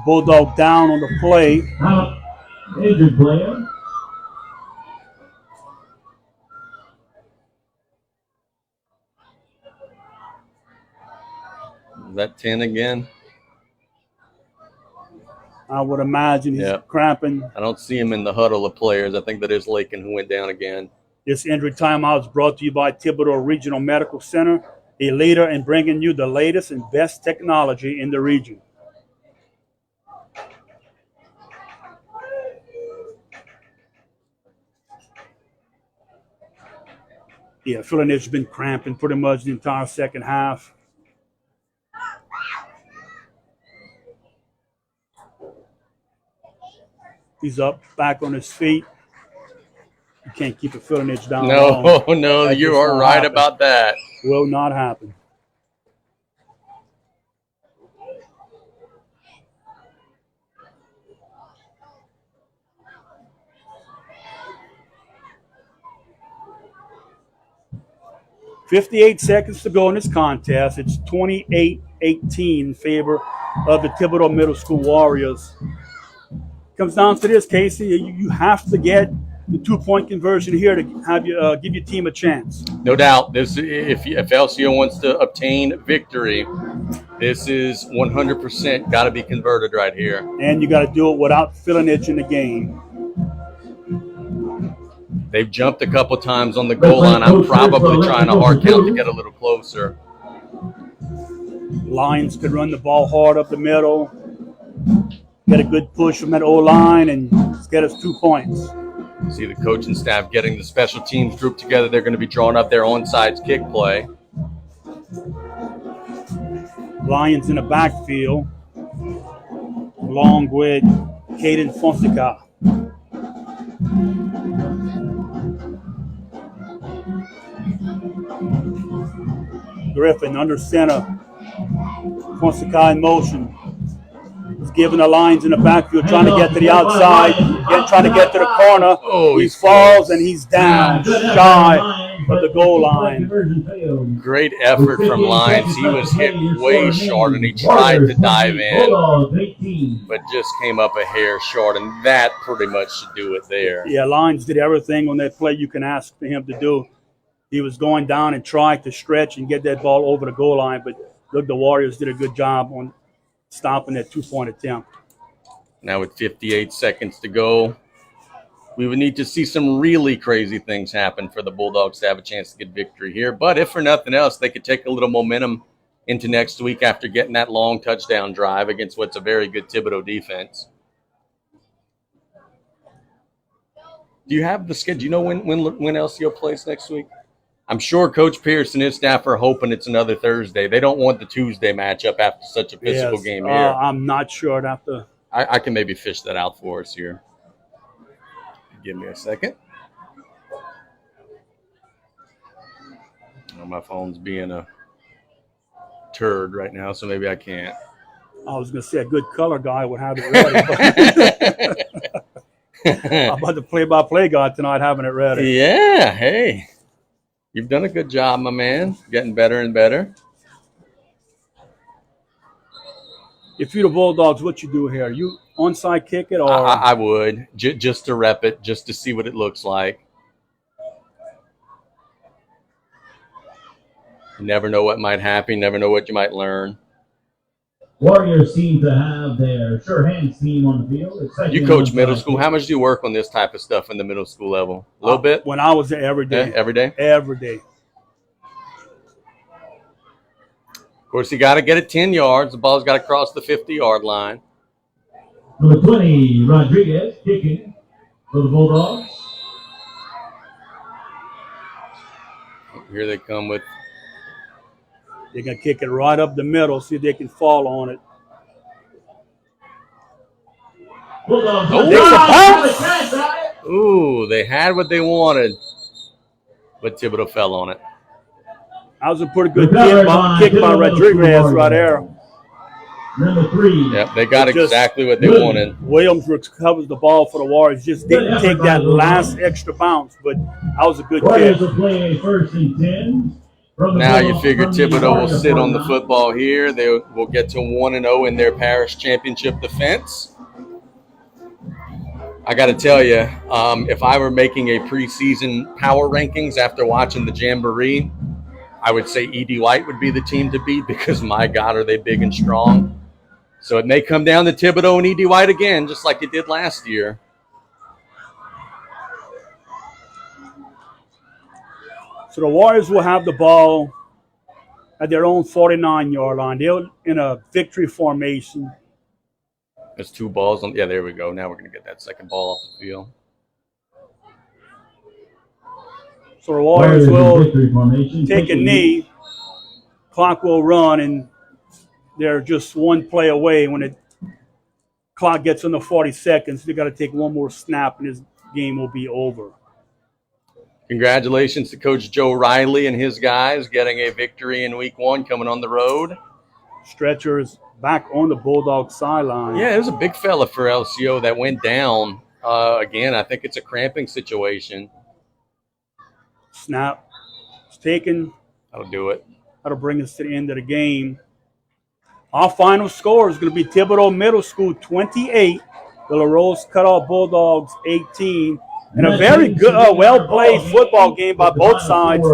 Bulldog down on the play. Injured player. Is that 10 again? I would imagine he's cramping. I don't see him in the huddle of players. I think that is Lakin who went down again. This injury timeout is brought to you by Thibodaux Regional Medical Center, a leader in bringing you the latest and best technology in the region. Yeah, Philinich has been cramping pretty much the entire second half. He's up, back on his feet. You can't keep a Philinich down. No, you are right about that. Will not happen. .58 seconds to go in this contest. It's 28-18 in favor of the Thibodaux Middle School Warriors. Comes down to this, Casey. You have to get the 2-point conversion here to have you give your team a chance. No doubt. This, if LCO wants to obtain victory, this is 100% got to be converted right here. And you got to do it without Philinich in the game. They've jumped a couple times on the goal line. I'm probably trying a hard count to get a little closer. Lions could run the ball hard up the middle. Get a good push from that O-line and get us 2 points. See the coaching staff getting the special teams group together. They're going to be drawing up their onside kick play. Lions in the backfield, along with Caden Fonseca. Griffin under center. Fonseca in motion. He's giving the lines in the backfield, trying to get to the outside, trying to get to the corner. He falls and he's down, shy of the goal line. Great effort from Lyons. He was hit way short, and he tried to dive in, but just came up a hair short, and that pretty much should do it there. Yeah, Lyons did everything on that play you can ask for him to do. He was going down and tried to stretch and get that ball over the goal line, but look, the Warriors did a good job on stopping that 2-point attempt. Now with 58 seconds to go, we would need to see some really crazy things happen for the Bulldogs to have a chance to get victory here. But if for nothing else, they could take a little momentum into next week after getting that long touchdown drive against what's a very good Thibodaux defense. Do you have the schedule? Do you know when LCO plays next week? I'm sure Coach Pierce and his staff are hoping it's another Thursday. They don't want the Tuesday matchup after such a physical game here. I'm not sure. I'd have to. I can maybe fish that out for us here. Give me a second. Oh, my phone's being a turd right now, so maybe I can't. I was going to say a good color guy would have it ready. How about the play-by-play guy tonight having it ready? Yeah, hey. You've done a good job, my man. Getting better and better. If you're the Bulldogs, what you do here? onside kick it, or I would just to rep it, just to see what it looks like. You never know what might happen. You never know what you might learn. Warriors seem to have their sure hands team on the field. You coach middle school. How much do you work on this type of stuff in the middle school level? A little bit? When I was there, every day. Yeah, every day? Every day. Of course, you got to get it 10 yards. The ball's got to cross the 50-yard line. Number 20, Rodriguez, kicking for the Bulldogs. Here they come with. They're going to kick it right up the middle, see if they can fall on it. Ooh, they had what they wanted, but Thibodaux fell on it. That was a pretty good kick by Rodriguez right there. Number 3. Yep, they got exactly what they wanted. Williams recovers the ball for the Warriors. Just didn't take that last extra bounce, but that was a good Warriors kick. are playing a 1st and 10. Now you figure Thibodaux will sit on the football here. They will get to 1-0 in their parish championship defense. I got to tell you, if I were making a preseason power rankings after watching the Jamboree, I would say E.D. White would be the team to beat because, my God, are they big and strong. So it may come down to Thibodaux and E.D. White again, just like it did last year. So the Warriors will have the ball at their own 49-yard line. They're in a victory formation. There's 2 balls on. Yeah, there we go. Now we're going to get that second ball off the field. So the Warriors will take a knee. Clock will run, and they're just one play away. When the clock gets under 40 seconds, they got to take one more snap, and this game will be over. Congratulations to Coach Joe Riley and his guys getting a victory in week 1 coming on the road. Stretcher is back on the Bulldog sideline. Yeah, it was a big fella for LCO that went down. Again, I think it's a cramping situation. Snap. It's taken. That'll do it. That'll bring us to the end of the game. Our final score is going to be Thibodaux Middle School 28, the LaRose Cutoff Bulldogs 18. And a very good, well-played football game by both sides,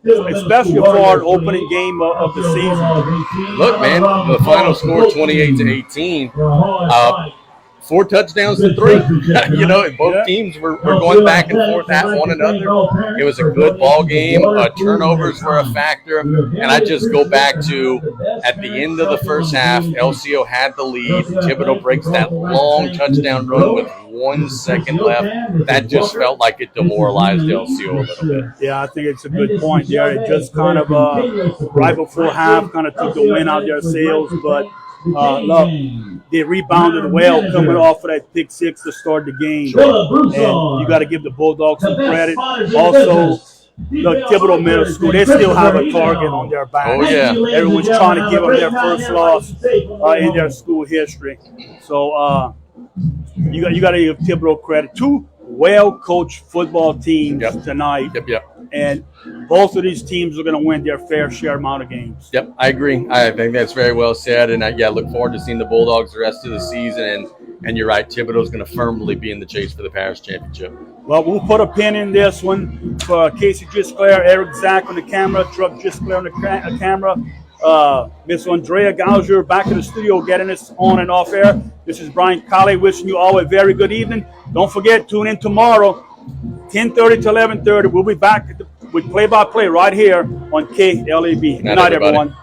especially for an opening game of the season. Look, man, the final score 28-18. 4 touchdowns to 3. You know, both teams were going back and forth at one another. It was a good ball game. Turnovers were a factor. And I just go back to, at the end of the first half, LCO had the lead. Thibodaux breaks that long touchdown run with 1 second left. That just felt like it demoralized LCO a little bit. Yeah, I think it's a good point there. It just kind of, right before half, kind of took the wind out of their sails. But look, they rebounded well coming off of that pick 6 to start the game. And you got to give the Bulldogs some credit. Also, the Thibodaux Middle School, they still have a target on their back. Oh, yeah. Everyone's trying to give them their first loss in their school history. So you got to give Thibodaux credit. 2 well-coached football teams tonight. Yep. And both of these teams are going to win their fair share amount of games. Yep, I agree. I think that's very well said. And I look forward to seeing the Bulldogs the rest of the season. And you're right, Thibodaux is going to firmly be in the chase for the parish championship. Well, we'll put a pin in this one for Casey Gisclair, Eric Zach on the camera, Truck Gisclair on the camera. Miss Andrea Gauger back in the studio getting us on and off air. This is Brian Colley wishing you all a very good evening. Don't forget, tune in tomorrow, 10:30 to 11:30. We'll be back with play-by-play right here on KLAB. Good night, everyone.